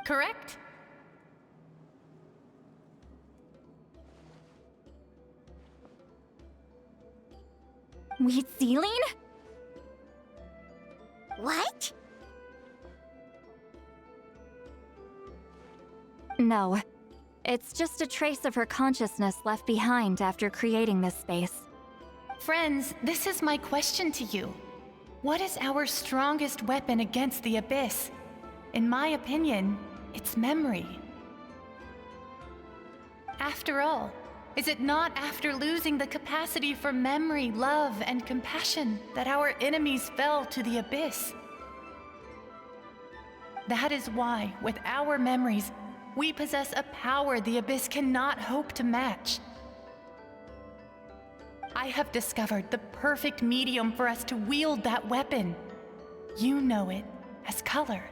Correct? Citlali? What? No. It's just a trace of her consciousness left behind after creating this space. Friends, this is my question to you. What is our strongest weapon against the Abyss? In my opinion, it's memory. After all, is it not after losing the capacity for memory, love, and compassion that our enemies fell to the Abyss? That is why, with our memories, we possess a power the Abyss cannot hope to match. I have discovered the perfect medium for us to wield that weapon. You know it as color.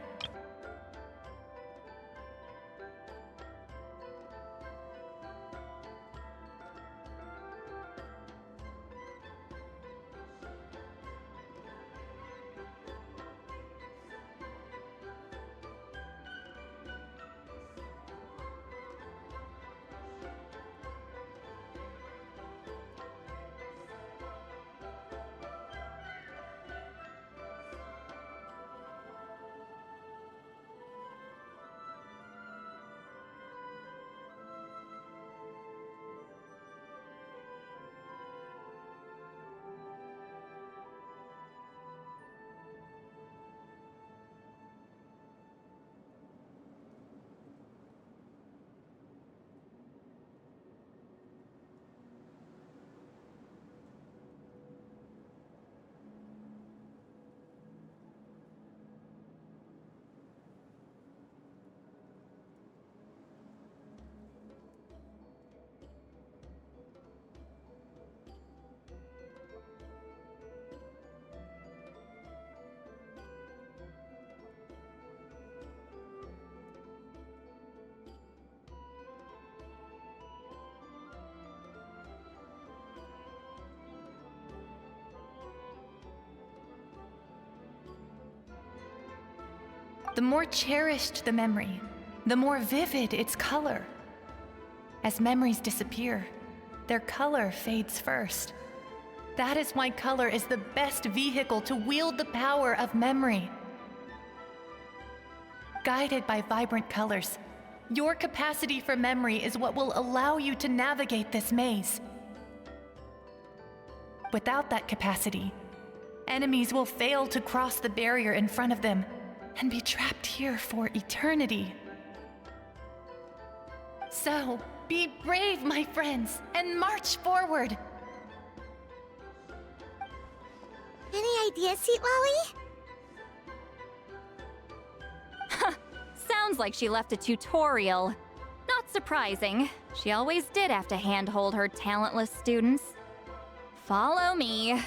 the more cherished the memory, the more vivid its color. As memories disappear, their color fades first. That is why color is the best vehicle to wield the power of memory. Guided by vibrant colors, your capacity for memory is what will allow you to navigate this maze. Without that capacity, enemies will fail to cross the barrier in front of them and be trapped here for eternity. So, be brave, my friends, and march forward! Any ideas, Citlali? Sounds like she left a tutorial. Not surprising. She always did have to handhold her talentless students. Follow me.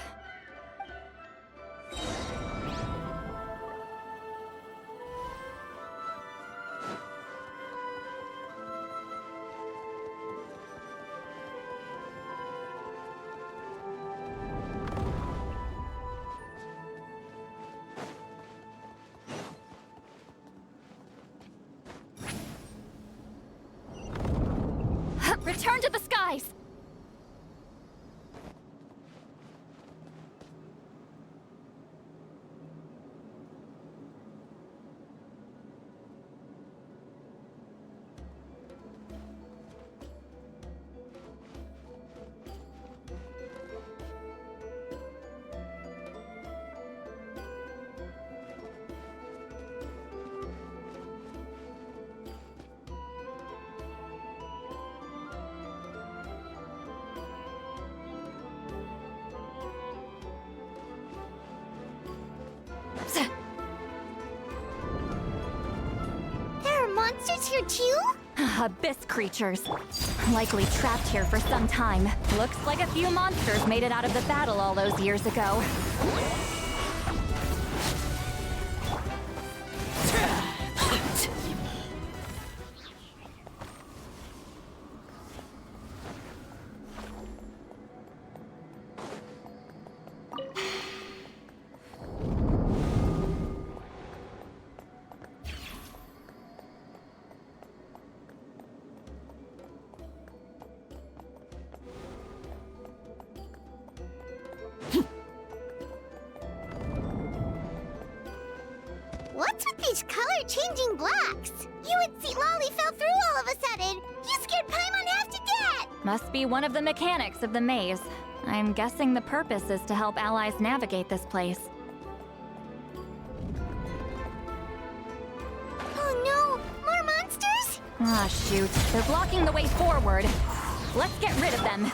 Return to the skies! There are monsters here too? Abyss creatures. Likely trapped here for some time. Looks like a few monsters made it out of the battle all those years ago. What's with these color-changing blocks? You and Citlali fell through all of a sudden. You scared Paimon half to death! Must be one of the mechanics of the maze. I'm guessing the purpose is to help allies navigate this place. Oh no! More monsters? Ah, shoot. They're blocking the way forward. Let's get rid of them.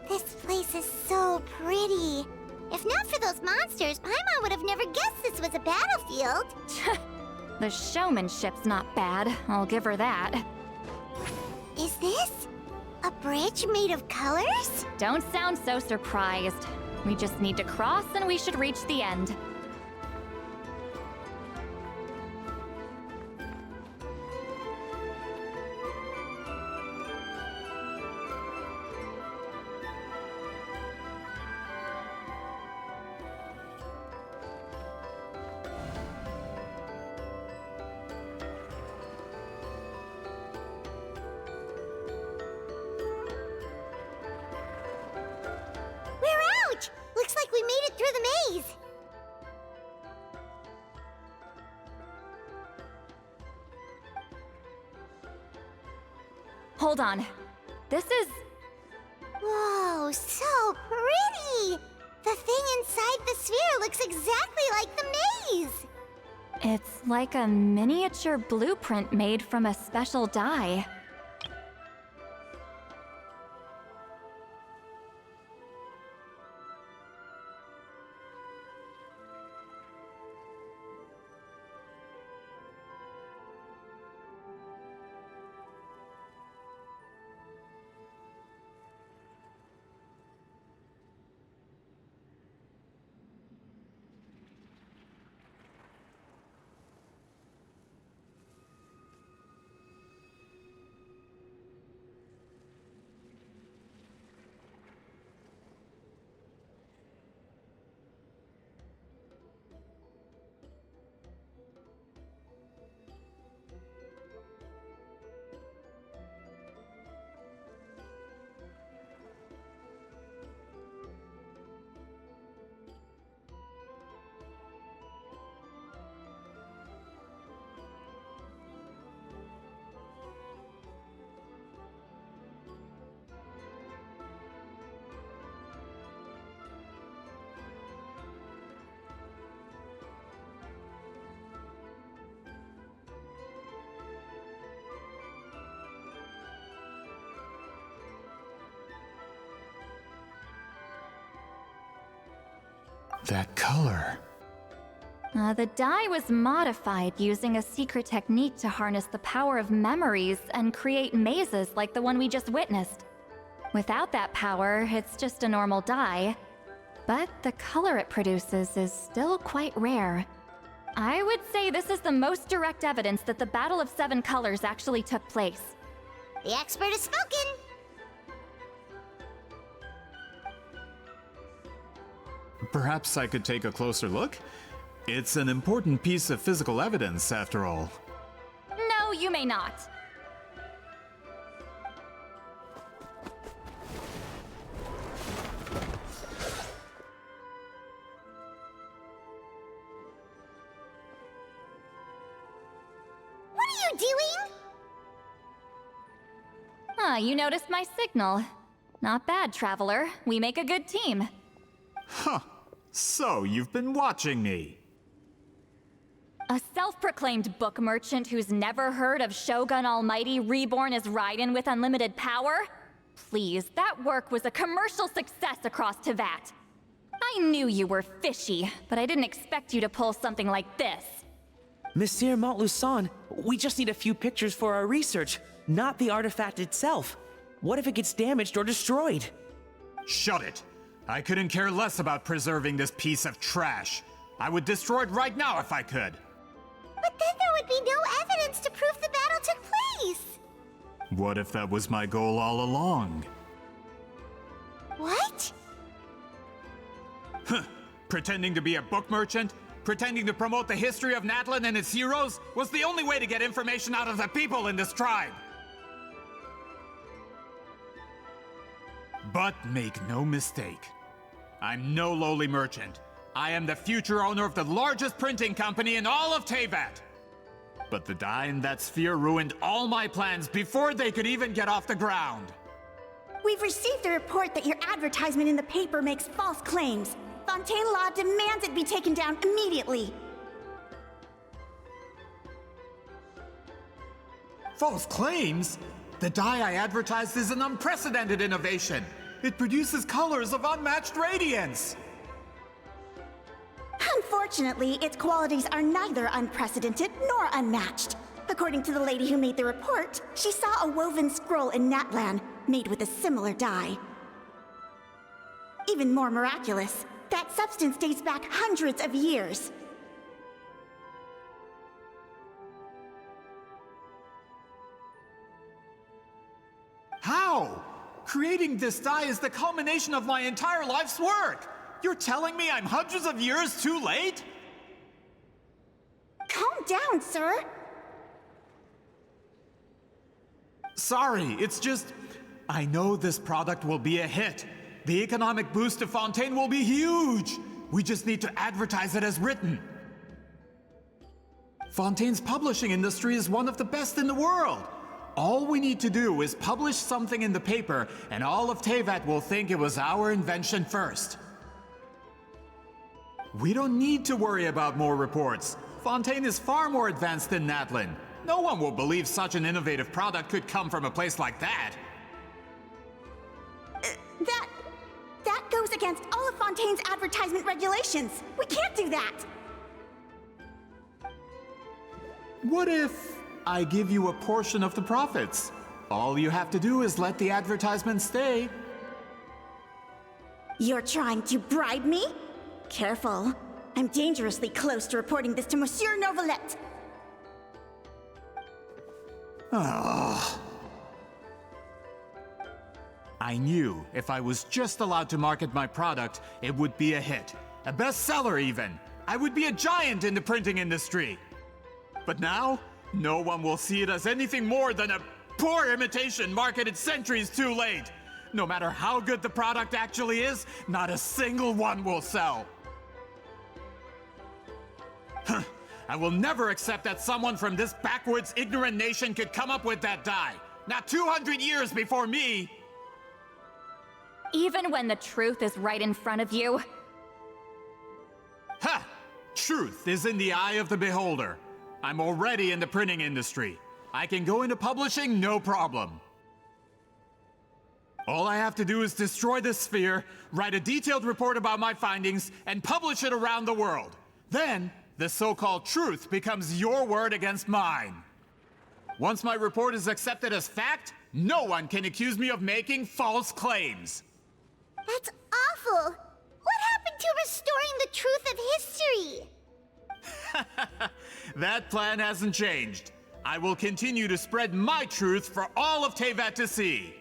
This place is so pretty. If not for those monsters, Paimon would have never guessed this was a battlefield. The showmanship's not bad, I'll give her that. Is this a bridge made of colors? Don't sound so surprised. We just need to cross and we should reach the end. We're out! Looks like we made it through the maze. Hold on. This is... Whoa, so pretty! The thing inside the sphere looks exactly like the maze! It's like a miniature blueprint made from a special dye. That color. The dye was modified using a secret technique to harness the power of memories and create mazes like the one we just witnessed. Without that power, it's just a normal dye. But the color it produces is still quite rare. I would say this is the most direct evidence that the Battle of Seven Colors actually took place. The expert has spoken! Perhaps I could take a closer look? It's an important piece of physical evidence, after all. No, you may not. What are you doing? You noticed my signal. Not bad, Traveler. We make a good team. Huh. So, you've been watching me. A self-proclaimed book merchant who's never heard of Shogun Almighty reborn as Raiden with unlimited power? Please, that work was a commercial success across Teyvat. I knew you were fishy, but I didn't expect you to pull something like this. Monsieur Montluçon, we just need a few pictures for our research, not the artifact itself. What if it gets damaged or destroyed? Shut it! I couldn't care less about preserving this piece of trash. I would destroy it right now if I could. But then there would be no evidence to prove the battle took place! What if that was my goal all along? What? Huh. Pretending to be a book merchant? Pretending to promote the history of Natlan and its heroes was the only way to get information out of the people in this tribe! But make no mistake, I'm no lowly merchant. I am the future owner of the largest printing company in all of Teyvat. But the dye in that sphere ruined all my plans before they could even get off the ground. We've received a report that your advertisement in the paper makes false claims. Fontaine Law demands it be taken down immediately. False claims? The dye I advertised is an unprecedented innovation. It produces colors of unmatched radiance. Unfortunately, its qualities are neither unprecedented nor unmatched. According to the lady who made the report, she saw a woven scroll in Natlan made with a similar dye. Even more miraculous, that substance dates back hundreds of years. How? Creating this dye is the culmination of my entire life's work! You're telling me I'm hundreds of years too late? Calm down, sir. Sorry, it's just... I know this product will be a hit. The economic boost to Fontaine will be huge! We just need to advertise it as written. Fontaine's publishing industry is one of the best in the world. All we need to do is publish something in the paper, and all of Teyvat will think it was our invention first. We don't need to worry about more reports. Fontaine is far more advanced than Natlan. No one will believe such an innovative product could come from a place like that. That goes against all of Fontaine's advertisement regulations. We can't do that. What if I give you a portion of the profits? All you have to do is let the advertisement stay. You're trying to bribe me? Careful. I'm dangerously close to reporting this to Monsieur Novelette. Oh. I knew if I was just allowed to market my product, it would be a hit. A bestseller even. I would be a giant in the printing industry. But now, no one will see it as anything more than a poor imitation marketed centuries too late. No matter how good the product actually is, not a single one will sell. I will never accept that someone from this backwoods, ignorant nation could come up with that dye. Not 200 years before me! Even when the truth is right in front of you? Ha! Truth is in the eye of the beholder. I'm already in the printing industry. I can go into publishing, no problem. All I have to do is destroy this sphere, write a detailed report about my findings, and publish it around the world. Then, the so-called truth becomes your word against mine. Once my report is accepted as fact, no one can accuse me of making false claims. That's awful! What happened to restoring the truth of history? That plan hasn't changed. I will continue to spread my truth for all of Teyvat to see.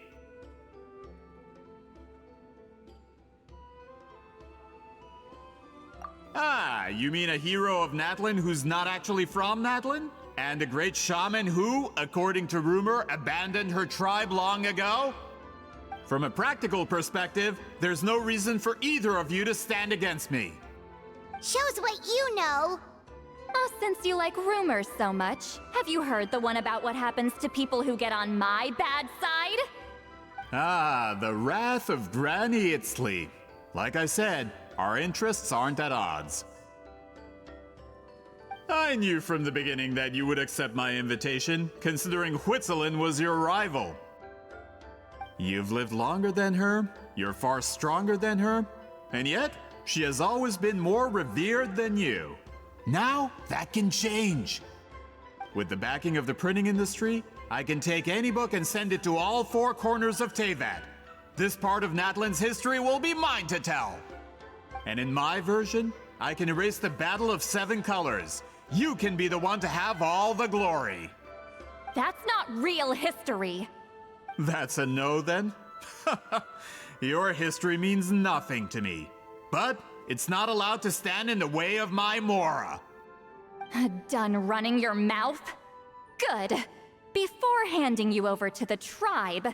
Ah, you mean a hero of Natlan who's not actually from Natlan? And a great shaman who, according to rumor, abandoned her tribe long ago? From a practical perspective, there's no reason for either of you to stand against me. Shows what you know. Oh, since you like rumors so much, have you heard the one about what happens to people who get on my bad side? Ah, the wrath of Granny Citlali. Like I said, our interests aren't at odds. I knew from the beginning that you would accept my invitation, considering Citlali was your rival. You've lived longer than her, you're far stronger than her, and yet, she has always been more revered than you. Now, that can change. With the backing of the printing industry, I can take any book and send it to all four corners of Teyvat. This part of Natlan's history will be mine to tell. And in my version, I can erase the Battle of Seven Colors. You can be the one to have all the glory. That's not real history. That's a no then? Your history means nothing to me. But it's not allowed to stand in the way of my Mora. Done running your mouth? Good. Before handing you over to the tribe,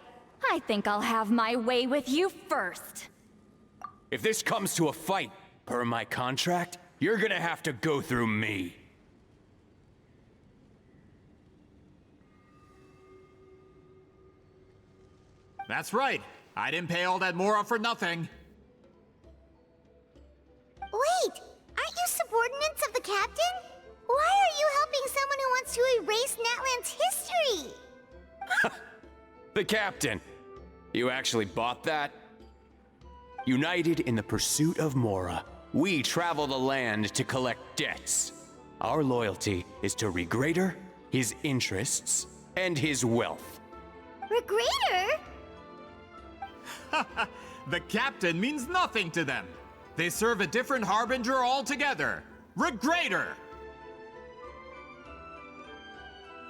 I think I'll have my way with you first. If this comes to a fight, per my contract, you're gonna have to go through me. That's right. I didn't pay all that Mora for nothing. Wait, aren't you subordinates of the captain? Why are you helping someone who wants to erase Natlan's history? The captain. You actually bought that? United in the pursuit of Mora, we travel the land to collect debts. Our loyalty is to Regrader, his interests, and his wealth. Regrader? The captain means nothing to them. They serve a different harbinger altogether. Regrader!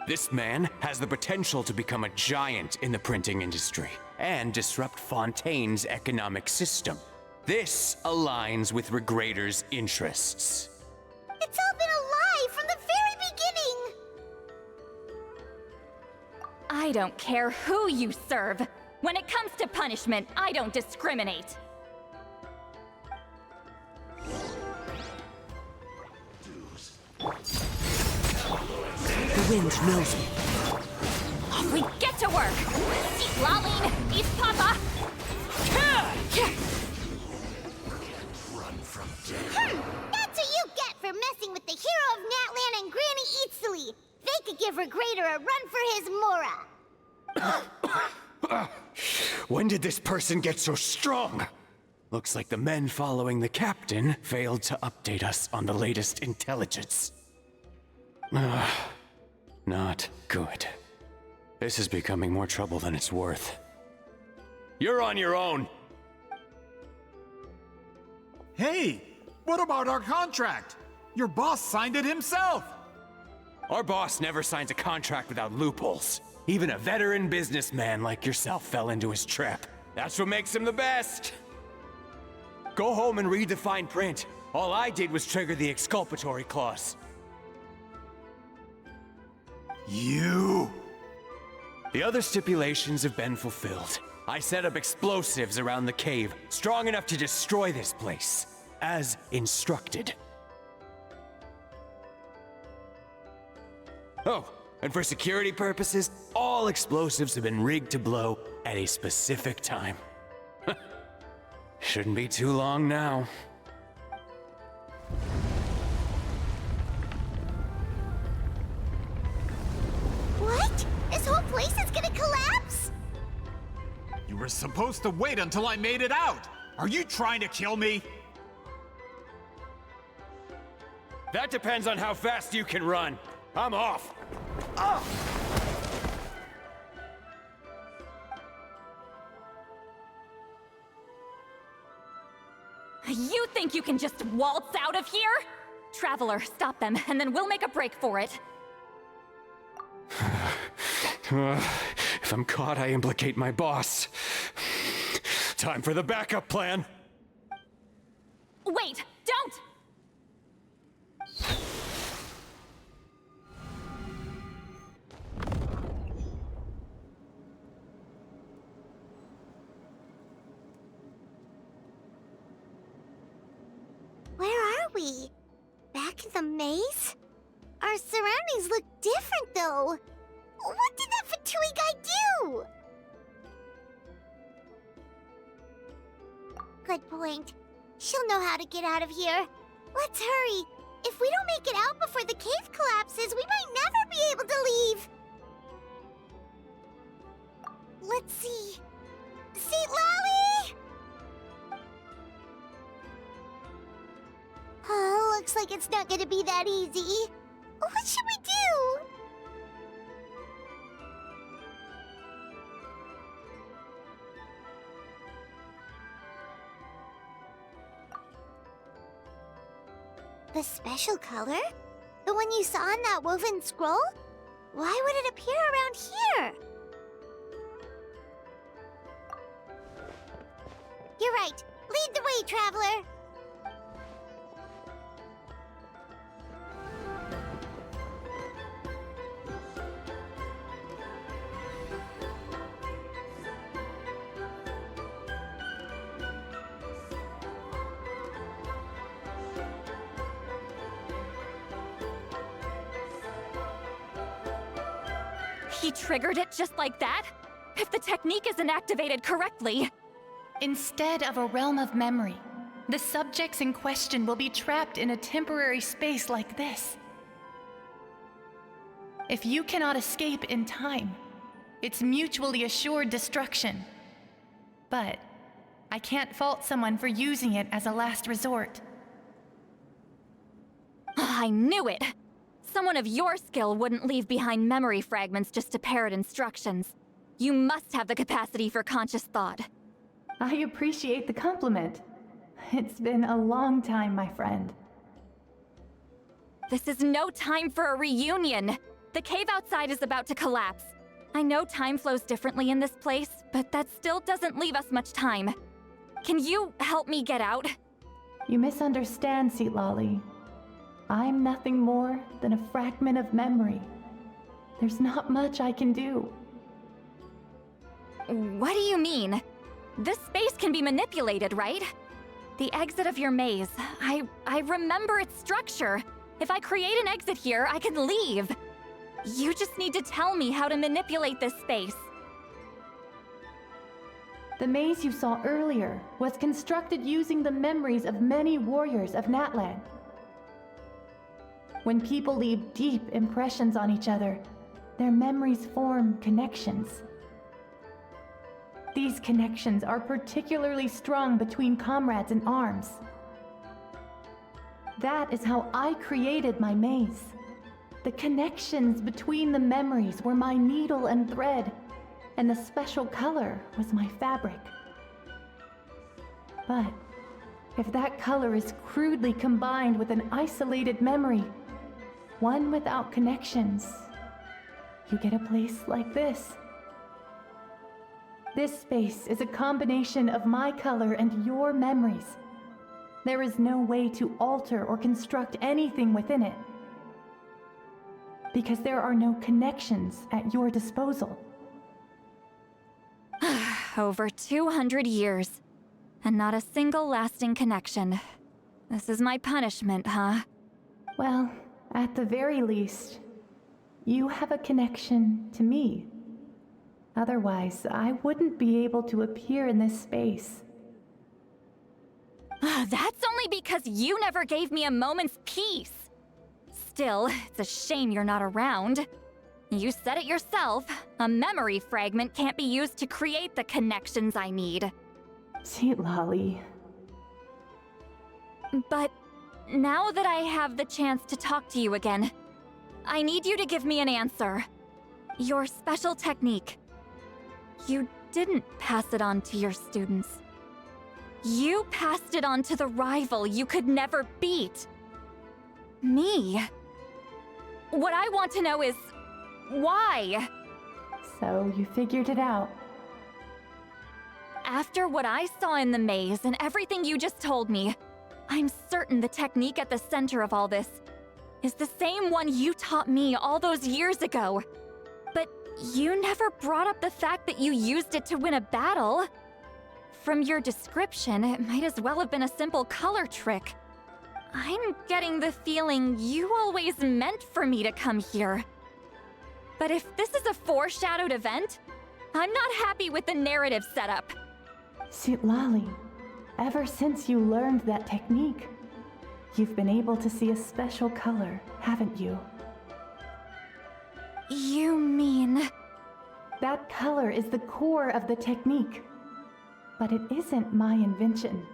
This man has the potential to become a giant in the printing industry and disrupt Fontaine's economic system. This aligns with Regrader's interests. It's all been a lie from the very beginning! I don't care who you serve. When it comes to punishment, I don't discriminate. The wind knows me. We get to work! Citlali, East Papa! Run from That's what you get for messing with the hero of Natlan and Granny Citlali. They could give Regrader a run for his Mora. When did this person get so strong? Looks like the men following the captain failed to update us on the latest intelligence. Not good. This is becoming more trouble than it's worth. You're on your own! Hey, what about our contract? Your boss signed it himself! Our boss never signs a contract without loopholes. Even a veteran businessman like yourself fell into his trap. That's what makes him the best! Go home and read the fine print. All I did was trigger the exculpatory clause. You! The other stipulations have been fulfilled. I set up explosives around the cave, strong enough to destroy this place, as instructed. Oh, and for security purposes, all explosives have been rigged to blow at a specific time. Shouldn't be too long now. What? This whole place is gonna collapse? You You were supposed to wait until I made it out! Are you trying to kill me? That depends on how fast you can run. I'm off. Ah! You think you can just waltz out of here? Traveler, stop them, and then we'll make a break for it. If I'm caught, I implicate my boss. Time for the backup plan. Wait, don't! Where are we? Back in the maze? Our surroundings look different, though. What did that Fatui guy do? Good point. She'll know how to get out of here. Let's hurry. If we don't make it out before the cave collapses, we might never be able to leave. Let's see. Citlali! Looks like it's not gonna be that easy. What should we do? The special color? The one you saw in that woven scroll? Why would it appear around here? You're right. Lead the way, traveler. He triggered it just like that? If the technique isn't activated correctly... Instead of a realm of memory, the subjects in question will be trapped in a temporary space like this. If you cannot escape in time, it's mutually assured destruction. But I can't fault someone for using it as a last resort. I knew it! Someone of your skill wouldn't leave behind memory fragments just to parrot instructions. You must have the capacity for conscious thought. I appreciate the compliment. It's been a long time, my friend. This is no time for a reunion! The cave outside is about to collapse. I know time flows differently in this place, but that still doesn't leave us much time. Can you help me get out? You misunderstand, Citlali. I'm nothing more than a fragment of memory. There's not much I can do. What do you mean? This space can be manipulated, right? The exit of your maze. I remember its structure. If I create an exit here, I can leave. You just need to tell me how to manipulate this space. The maze you saw earlier was constructed using the memories of many warriors of Natlan. When people leave deep impressions on each other, their memories form connections. These connections are particularly strong between comrades in arms. That is how I created my maze. The connections between the memories were my needle and thread, and the special color was my fabric. But if that color is crudely combined with an isolated memory, one without connections, you get a place like this. This space is a combination of my color and your memories. There is no way to alter or construct anything within it, because there are no connections at your disposal. Over 200 years, and not a single lasting connection. This is my punishment, huh? Well, at the very least, you have a connection to me. Otherwise, I wouldn't be able to appear in this space. That's only because you never gave me a moment's peace. Still, it's a shame you're not around. You said it yourself. A memory fragment can't be used to create the connections I need. Citlali. But now that I have the chance to talk to you again, I need you to give me an answer. Your special technique. You didn't pass it on to your students. You passed it on to the rival you could never beat. Me. What I want to know is, why? So you figured it out. After what I saw in the maze and everything you just told me, I'm certain the technique at the center of all this is the same one you taught me all those years ago. But you never brought up the fact that you used it to win a battle. From your description, it might as well have been a simple color trick. I'm getting the feeling you always meant for me to come here. But if this is a foreshadowed event, I'm not happy with the narrative setup. Citlali, ever since you learned that technique, you've been able to see a special color, haven't you? You mean... That color is the core of the technique. But it isn't my invention.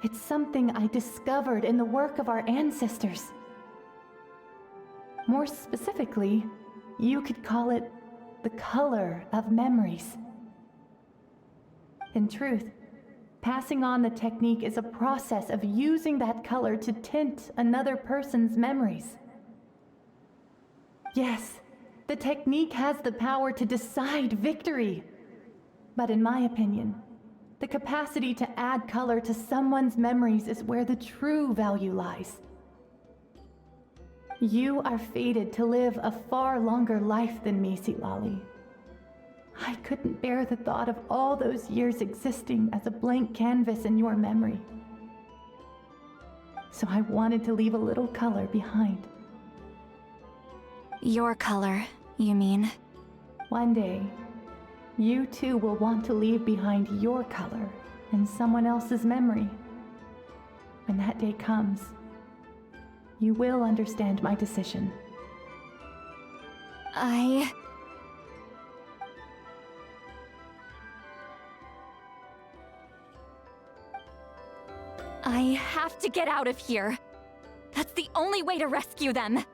It's something I discovered in the work of our ancestors. More specifically, you could call it the color of memories. In truth, passing on the technique is a process of using that color to tint another person's memories. Yes, the technique has the power to decide victory. But in my opinion, the capacity to add color to someone's memories is where the true value lies. You are fated to live a far longer life than me, Citlali. I couldn't bear the thought of all those years existing as a blank canvas in your memory. So I wanted to leave a little color behind. Your color, you mean? One day, you too will want to leave behind your color in someone else's memory. When that day comes, you will understand my decision. I have to get out of here. That's the only way to rescue them.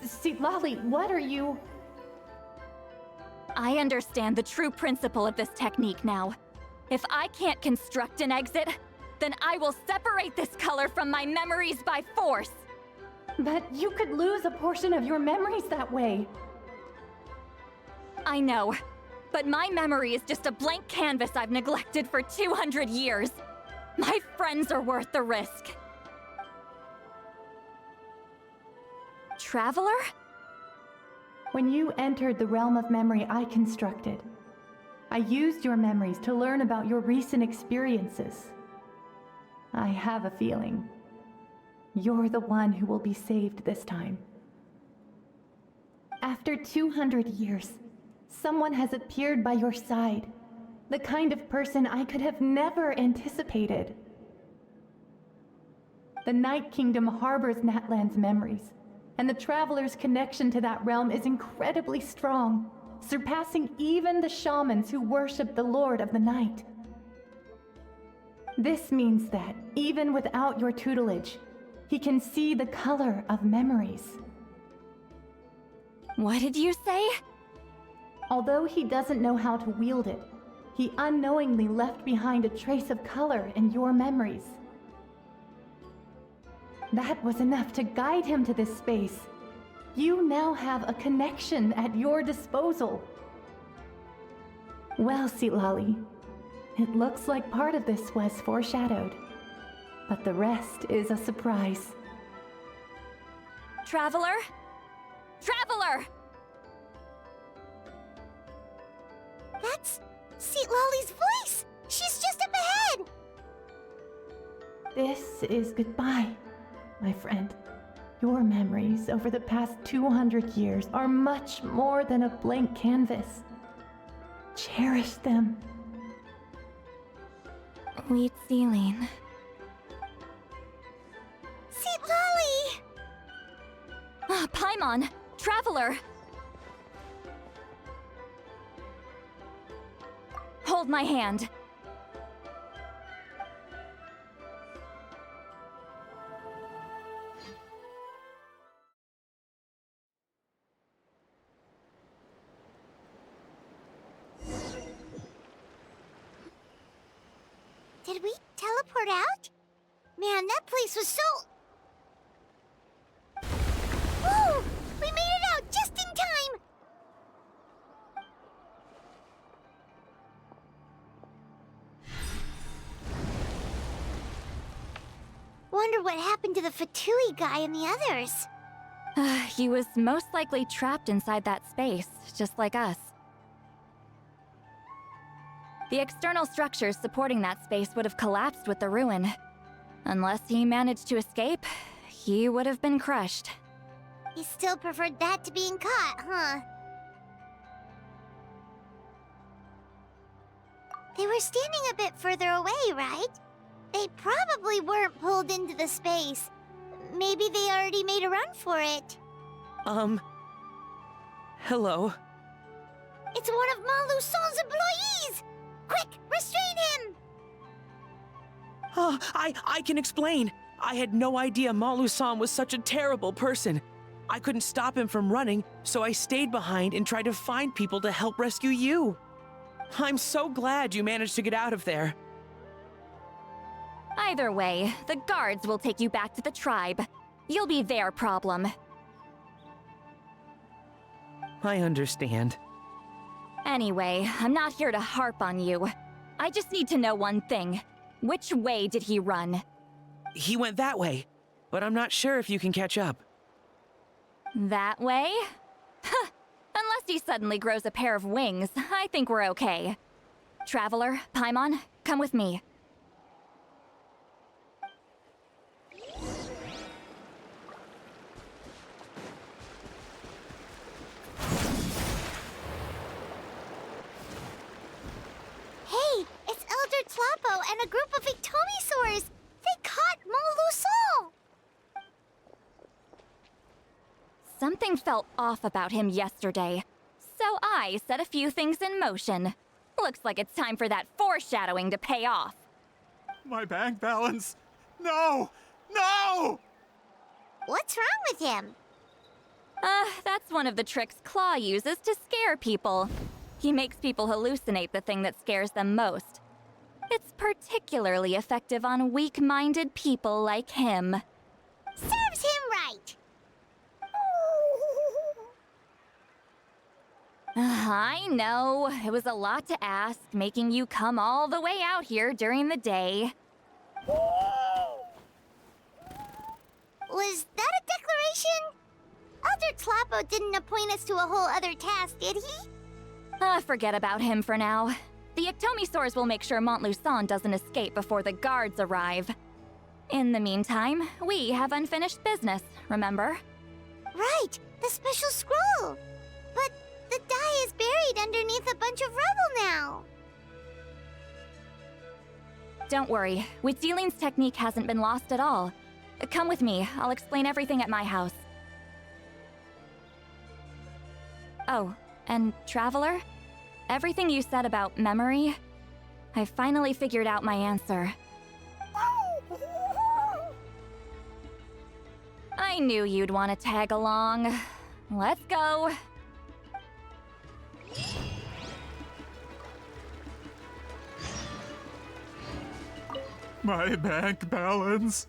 Citlali, what are you... I understand the true principle of this technique now. If I can't construct an exit, then I will separate this color from my memories by force. But you could lose a portion of your memories that way. I know, but my memory is just a blank canvas I've neglected for 200 years. My friends are worth the risk. Traveler? When you entered the realm of memory I constructed, I used your memories to learn about your recent experiences. I have a feeling you're the one who will be saved this time. After 200 years, someone has appeared by your side, the kind of person I could have never anticipated. The Night Kingdom harbors Natlan's memories, and the Traveler's connection to that realm is incredibly strong, surpassing even the shamans who worship the Lord of the Night. This means that, even without your tutelage, he can see the color of memories. What did you say? Although he doesn't know how to wield it, he unknowingly left behind a trace of color in your memories. That was enough to guide him to this space. You now have a connection at your disposal. Well, Citlali, it looks like part of this was foreshadowed, but the rest is a surprise. Traveler? Traveler! That's Citlali's voice! She's just up ahead! This is goodbye, my friend. Your memories over the past 200 years are much more than a blank canvas. Cherish them. Wheat ceiling. Paimon! Traveler! Hold my hand. Did we teleport out? Man, that place was so... Whoa! We made it out just in time! Wonder what happened to the Fatui guy and the others. He was most likely trapped inside that space, just like us. The external structures supporting that space would have collapsed with the ruin. Unless he managed to escape, he would have been crushed. He still preferred that to being caught, huh? They were standing a bit further away, right? They probably weren't pulled into the space. Maybe they already made a run for it. Hello? It's one of Maluson's employees! Quick, restrain him! Oh, I can explain. I had no idea Malu-san was such a terrible person. I couldn't stop him from running, so I stayed behind and tried to find people to help rescue you. I'm so glad you managed to get out of there. Either way, the guards will take you back to the tribe. You'll be their problem. I understand. Anyway, I'm not here to harp on you. I just need to know one thing. Which way did he run? He went that way, but I'm not sure if you can catch up. That way? Huh. Unless he suddenly grows a pair of wings, I think we're okay. Traveler, Paimon, come with me. Hey, it's Elder Tlapo and a group of Victomisaurs! They caught Malusol! Something felt off about him yesterday, so I set a few things in motion. Looks like it's time for that foreshadowing to pay off. My bank balance! No! No! What's wrong with him? That's one of the tricks Claw uses to scare people. He makes people hallucinate the thing that scares them most. It's particularly effective on weak-minded people like him. Serves him right! I know, it was a lot to ask, making you come all the way out here during the day. Was that a declaration? Elder Tlapo didn't appoint us to a whole other task, did he? Forget about him for now. The Ectomisaurs will make sure Montluçon doesn't escape before the guards arrive. In the meantime, we have unfinished business, remember? Right, the special scroll! But the die is buried underneath a bunch of rubble now! Don't worry, Witzeline's technique hasn't been lost at all. Come with me, I'll explain everything at my house. Oh, and Traveler? Everything you said about memory, I finally figured out my answer. I knew you'd want to tag along. Let's go. My bank balance.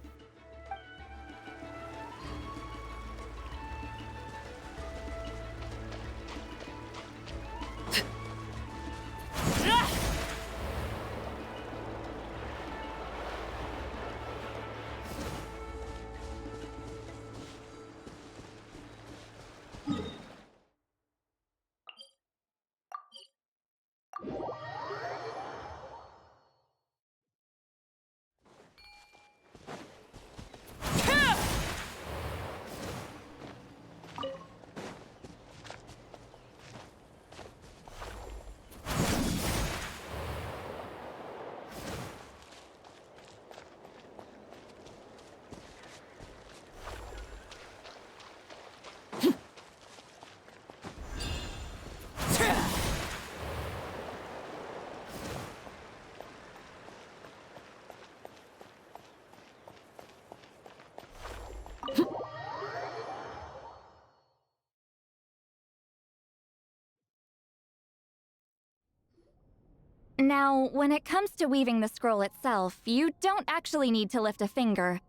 Now, when it comes to weaving the scroll itself, you don't actually need to lift a finger.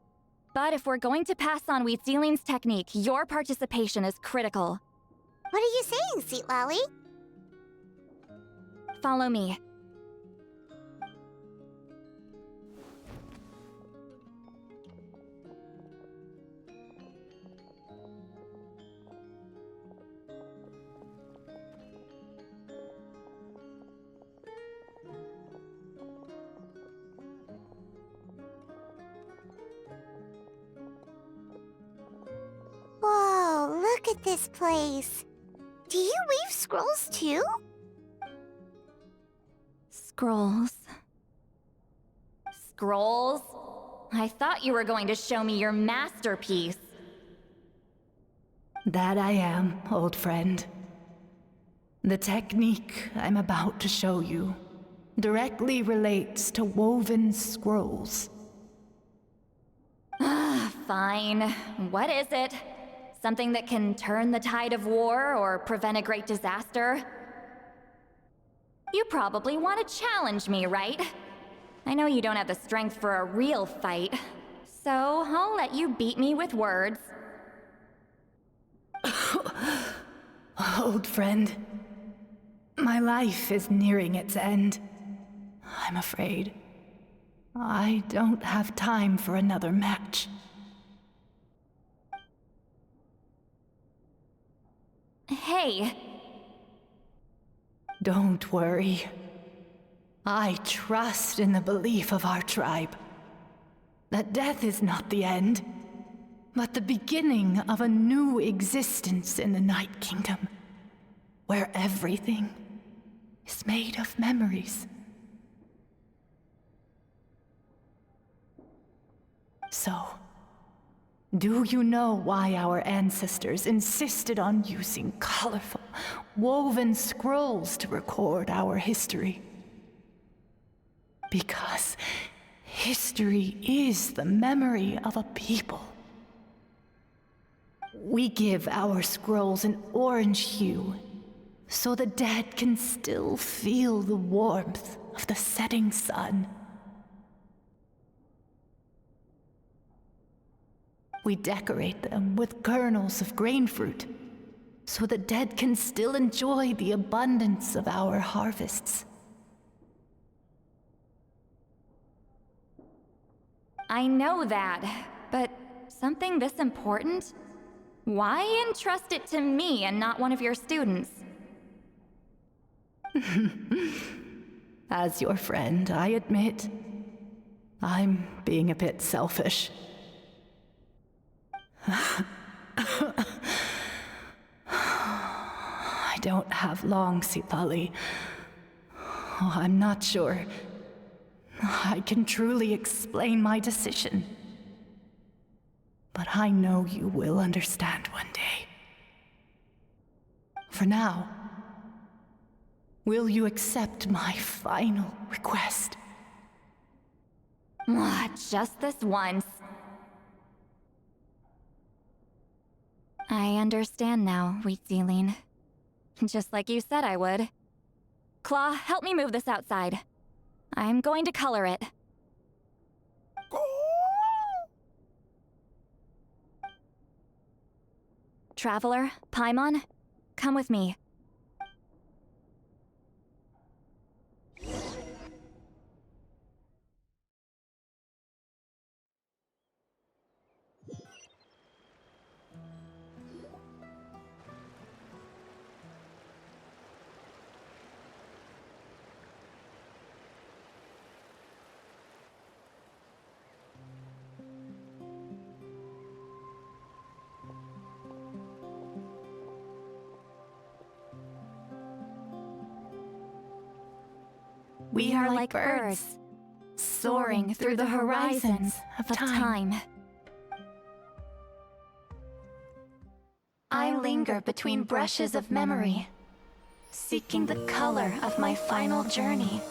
But if we're going to pass on Wheatziling's technique, your participation is critical. What are you saying, Citlali? Follow me. Whoa, look at this place. Do you weave scrolls too? Scrolls. Scrolls? I thought you were going to show me your masterpiece. That I am, old friend. The technique I'm about to show you directly relates to woven scrolls. Fine. What is it? Something that can turn the tide of war or prevent a great disaster? You probably want to challenge me, right? I know you don't have the strength for a real fight, so I'll let you beat me with words. Old friend, my life is nearing its end. I'm afraid I don't have time for another match. Hey. Don't worry. I trust in the belief of our tribe that death is not the end, but the beginning of a new existence in the Night Kingdom, where everything is made of memories. So, do you know why our ancestors insisted on using colorful, woven scrolls to record our history? Because history is the memory of a people. We give our scrolls an orange hue, so the dead can still feel the warmth of the setting sun. We decorate them with kernels of grain fruit, so the dead can still enjoy the abundance of our harvests. I know that, but something this important? Why entrust it to me and not one of your students? As your friend, I admit, I'm being a bit selfish. I don't have long, Citlali. I'm not sure I can truly explain my decision. But I know you will understand one day. For now, will you accept my final request? Just this once. I understand now, Wheatziling. Just like you said I would. Claw, help me move this outside. I'm going to color it. Traveler, Paimon, come with me. We are like birds, soaring through the horizons of time. I linger between brushes of memory, seeking the color of my final journey.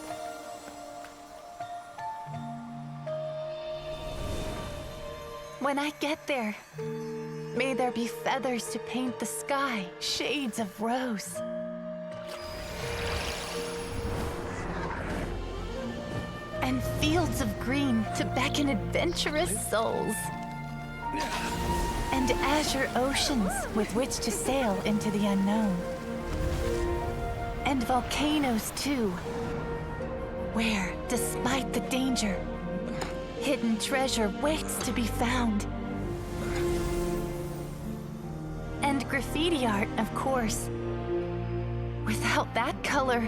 When I get there, may there be feathers to paint the sky, shades of rose. and fields of green to beckon adventurous souls. And azure oceans with which to sail into the unknown. And volcanoes too, where, despite the danger, hidden treasure waits to be found. And graffiti art, of course. Without that color,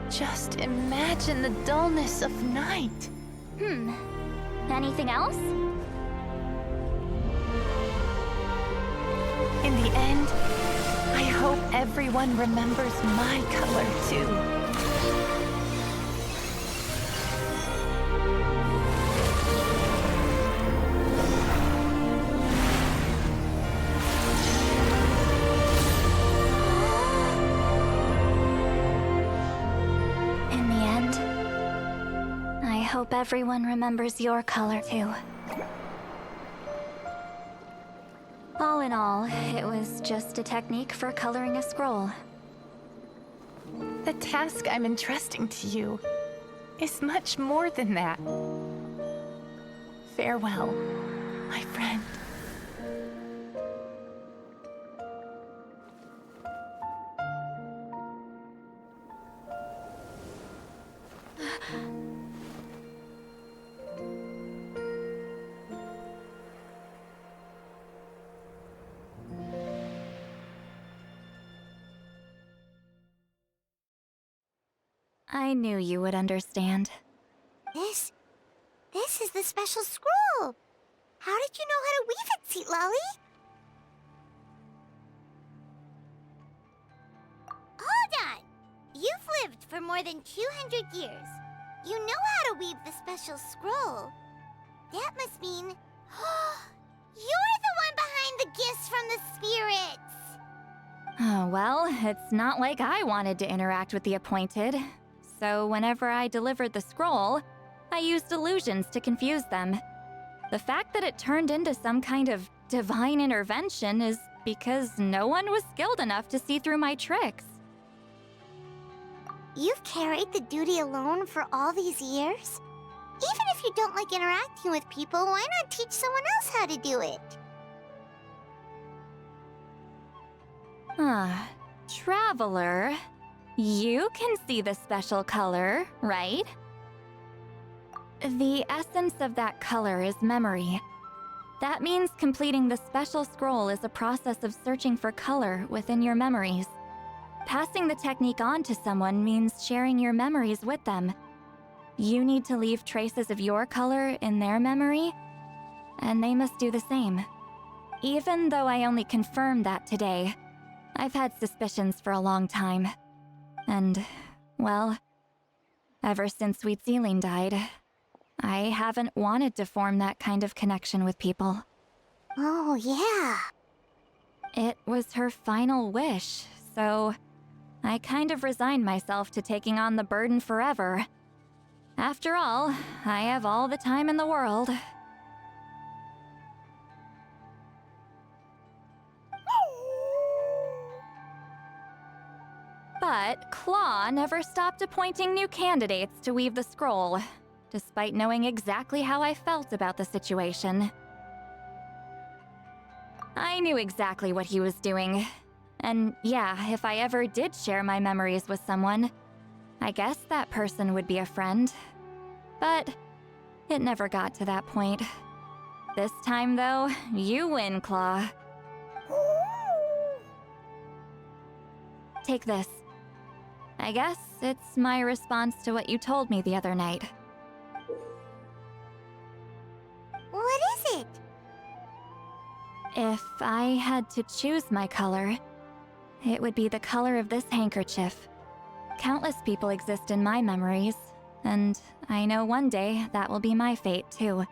just imagine the dullness of night. Anything else? In the end, I hope everyone remembers my color too. In the end, I hope everyone remembers your color too. All in all, it was just a technique for coloring a scroll. The task I'm entrusting to you is much more than that. Farewell, my friend. I knew you would understand. This is the special scroll. How did you know how to weave it, Citlali? Hold on! You've lived for more than 200 years. You know how to weave the special scroll. That must mean... you're the one behind the gifts from the spirits! Oh, well, it's not like I wanted to interact with the appointed. So whenever I delivered the scroll, I used illusions to confuse them. The fact that it turned into some kind of divine intervention is because no one was skilled enough to see through my tricks. You've carried the duty alone for all these years? Even if you don't like interacting with people, why not teach someone else how to do it? Traveler, you can see the special color, right? The essence of that color is memory. That means completing the special scroll is a process of searching for color within your memories. Passing the technique on to someone means sharing your memories with them. You need to leave traces of your color in their memory, and they must do the same. Even though I only confirmed that today, I've had suspicions for a long time. And, well, ever since Sweet Celine died, I haven't wanted to form that kind of connection with people. Oh, yeah. It was her final wish, so I kind of resigned myself to taking on the burden forever. After all, I have all the time in the world. But Claw never stopped appointing new candidates to weave the scroll, despite knowing exactly how I felt about the situation. I knew exactly what he was doing. And yeah, if I ever did share my memories with someone, I guess that person would be a friend. But it never got to that point. This time, though, you win, Claw. Take this. I guess it's my response to what you told me the other night. What is it? If I had to choose my color, it would be the color of this handkerchief. Countless people exist in my memories, and I know one day that will be my fate too.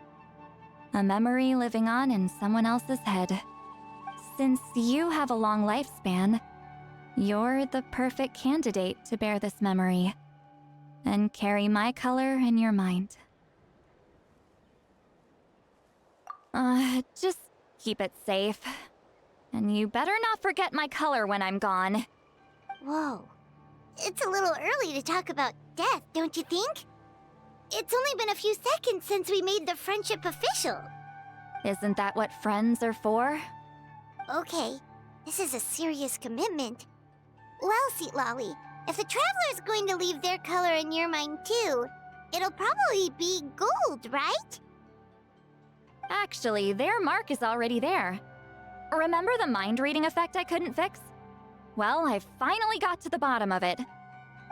A memory living on in someone else's head. Since you have a long lifespan, you're the perfect candidate to bear this memory and carry my color in your mind. Just keep it safe. And you better not forget my color when I'm gone. Whoa. It's a little early to talk about death, don't you think? It's only been a few seconds since we made the friendship official. Isn't that what friends are for? Okay, this is a serious commitment. Well, Citlali, if the Traveler's going to leave their color in your mind too, it'll probably be gold, right? Actually, their mark is already there. Remember the mind reading effect I couldn't fix? Well, I finally got to the bottom of it.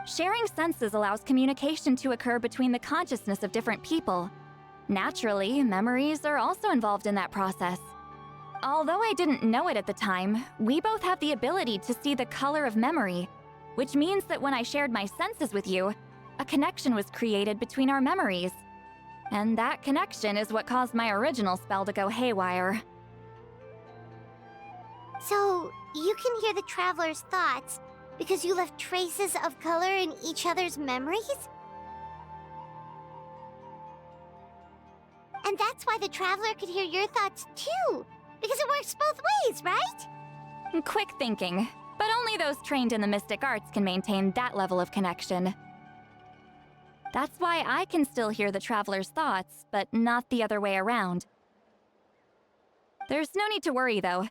Sharing senses allows communication to occur between the consciousness of different people. Naturally, memories are also involved in that process. Although I didn't know it at the time, we both have the ability to see the color of memory, which means that when I shared my senses with you, a connection was created between our memories. And that connection is what caused my original spell to go haywire. So, you can hear the Traveler's thoughts because you left traces of color in each other's memories? And that's why the Traveler could hear your thoughts too, because it works both ways, right? Quick thinking, but only those trained in the mystic arts can maintain that level of connection. That's why I can still hear the Traveler's thoughts, but not the other way around. There's no need to worry, though.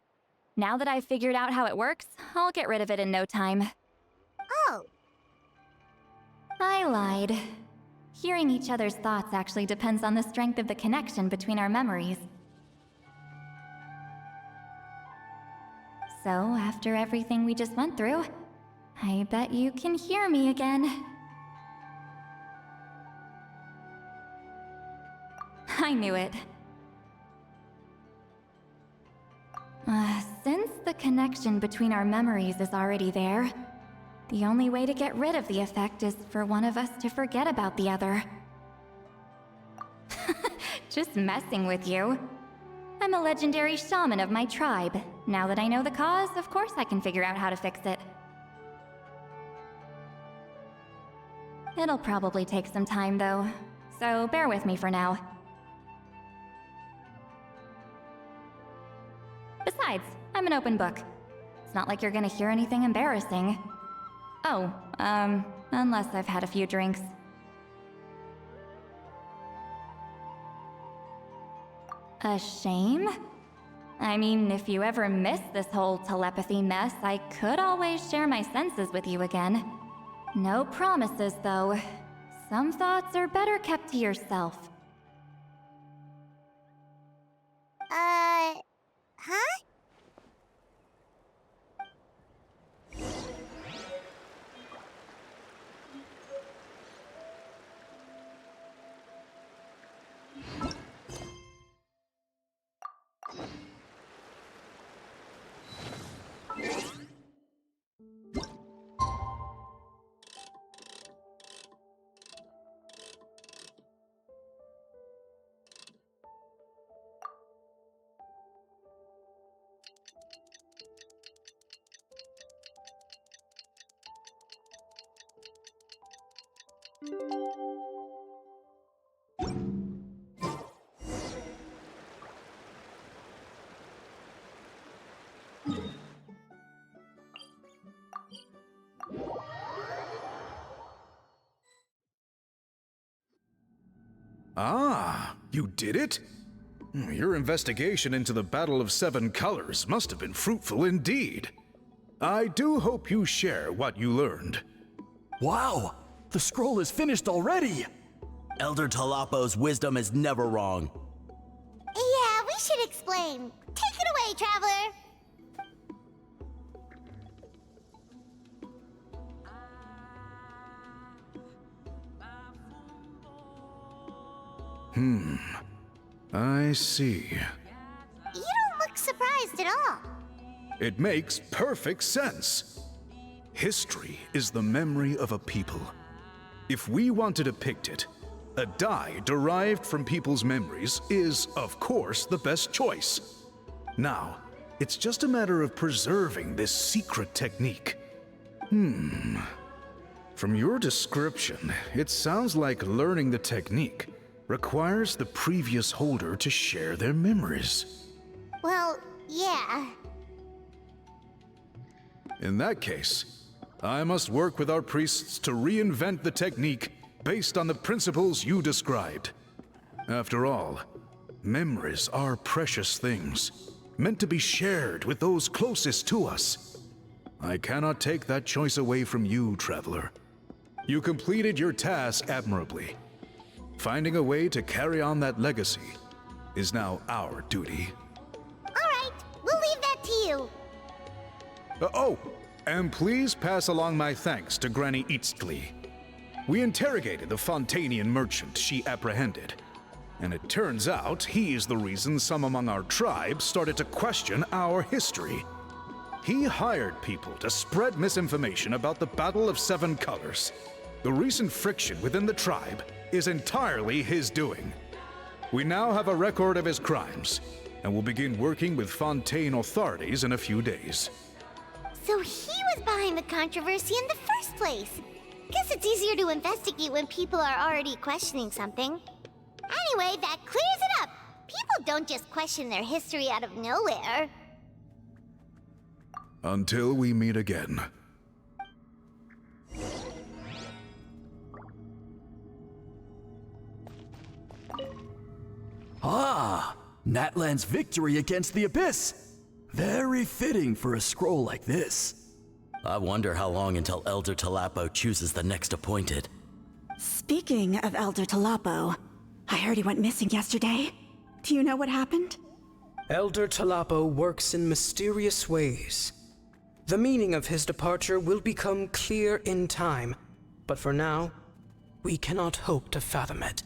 Now that I've figured out how it works, I'll get rid of it in no time. Oh. I lied. Hearing each other's thoughts actually depends on the strength of the connection between our memories. So, after everything we just went through, I bet you can hear me again. I knew it. Since the connection between our memories is already there, the only way to get rid of the effect is for one of us to forget about the other. Just messing with you. I'm a legendary shaman of my tribe. Now that I know the cause, of course I can figure out how to fix it. It'll probably take some time, though, so bear with me for now. Besides, I'm an open book. It's not like you're gonna hear anything embarrassing. Oh, unless I've had a few drinks. A shame? I mean, if you ever miss this whole telepathy mess, I could always share my senses with you again. No promises, though. Some thoughts are better kept to yourself. Huh? Ah, you did it? Your investigation into the Battle of Seven Colors must have been fruitful indeed. I do hope you share what you learned. Wow! The scroll is finished already! Elder Talapo's wisdom is never wrong. Yeah, we should explain. Take it away, Traveler! I see. You don't look surprised at all. It makes perfect sense. History is the memory of a people. If we want to depict it, a dye derived from people's memories is, of course, the best choice. Now, it's just a matter of preserving this secret technique. From your description, it sounds like learning the technique requires the previous holder to share their memories. Well, yeah. In that case, I must work with our priests to reinvent the technique based on the principles you described. After all, memories are precious things, meant to be shared with those closest to us. I cannot take that choice away from you, Traveler. You completed your task admirably. Finding a way to carry on that legacy is now our duty. All right, we'll leave that to you. Oh, and please pass along my thanks to Granny Citlali. We interrogated the Fontanian merchant she apprehended, and it turns out he is the reason some among our tribe started to question our history. He hired people to spread misinformation about the Battle of Seven Colors. The recent friction within the tribe is entirely his doing. We now have a record of his crimes, and will begin working with Fontaine authorities in a few days. So he was behind the controversy in the first place. Guess it's easier to investigate when people are already questioning something. Anyway, that clears it up. People don't just question their history out of nowhere. Until we meet again. Ah, Natlan's victory against the Abyss. Very fitting for a scroll like this. I wonder how long until Elder Talapo chooses the next appointed. Speaking of Elder Talapo, I heard he went missing yesterday. Do you know what happened? Elder Talapo works in mysterious ways. The meaning of his departure will become clear in time, but for now, we cannot hope to fathom it.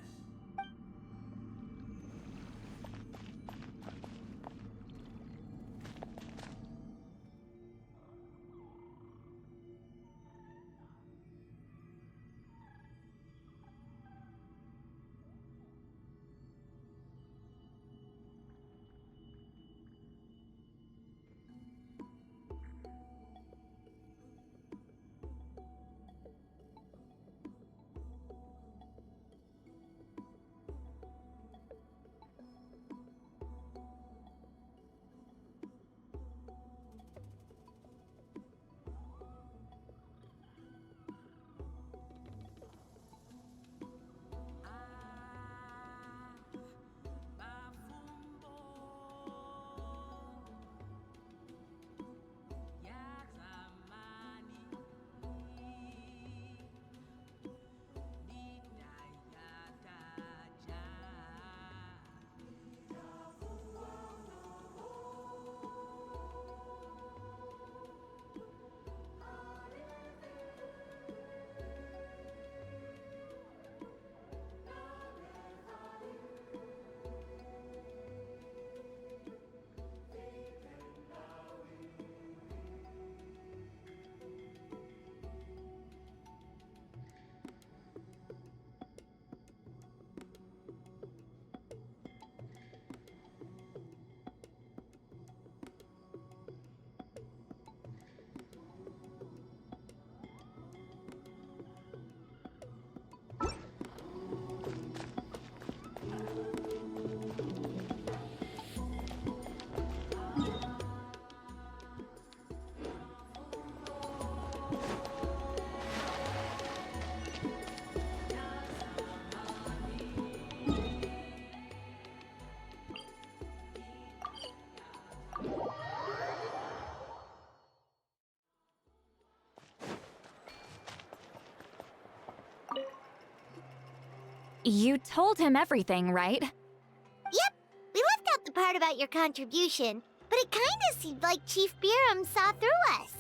You told him everything, right? Yep, we left out the part about your contribution, but it kinda seemed like Chief Biram saw through us.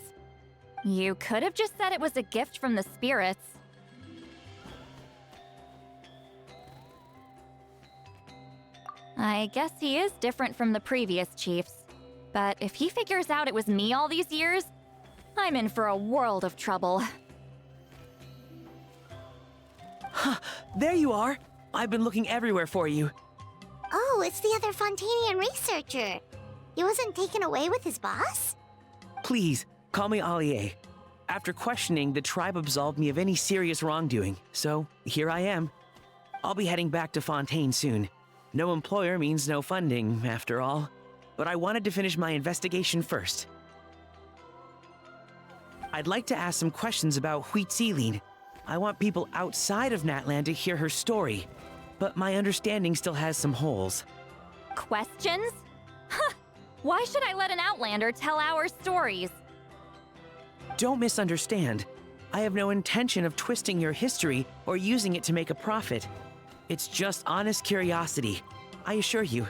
You could have just said it was a gift from the spirits. I guess he is different from the previous chiefs. But if he figures out it was me all these years, I'm in for a world of trouble. There you are! I've been looking everywhere for you. Oh, it's the other Fontanian researcher. He wasn't taken away with his boss? Please, call me Allier. After questioning, the tribe absolved me of any serious wrongdoing, so here I am. I'll be heading back to Fontaine soon. No employer means no funding, after all. But I wanted to finish my investigation first. I'd like to ask some questions about Citlali. I want people outside of Natlan to hear her story, but my understanding still has some holes. Questions? Huh! Why should I let an Outlander tell our stories? Don't misunderstand. I have no intention of twisting your history or using it to make a profit. It's just honest curiosity, I assure you.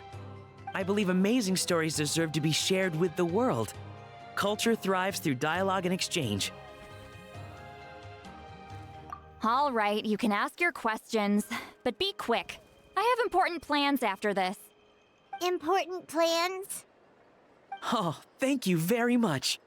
I believe amazing stories deserve to be shared with the world. Culture thrives through dialogue and exchange. All right, you can ask your questions, but be quick. I have important plans after this. Important plans? Oh, thank you very much.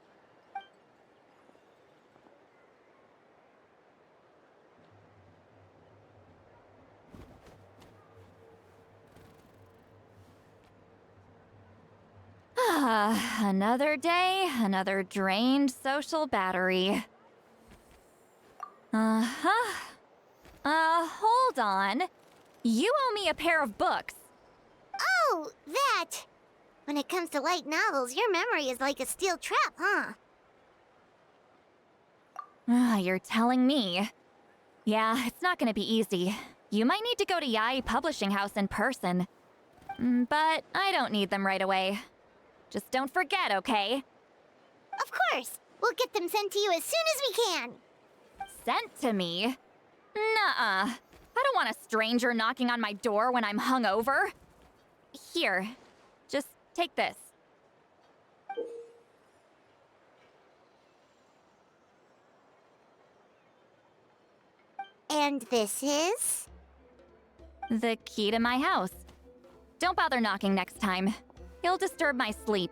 Another day, another drained social battery. Hold on. You owe me a pair of books. Oh, that! When it comes to light novels, your memory is like a steel trap, huh? You're telling me. Yeah, it's not gonna be easy. You might need to go to Yai Publishing House in person. But I don't need them right away. Just don't forget, okay? Of course! We'll get them sent to you as soon as we can! Sent to me? Nuh-uh. I don't want a stranger knocking on my door when I'm hungover. Here, just take this. And this is? The key to my house. Don't bother knocking next time. You'll disturb my sleep.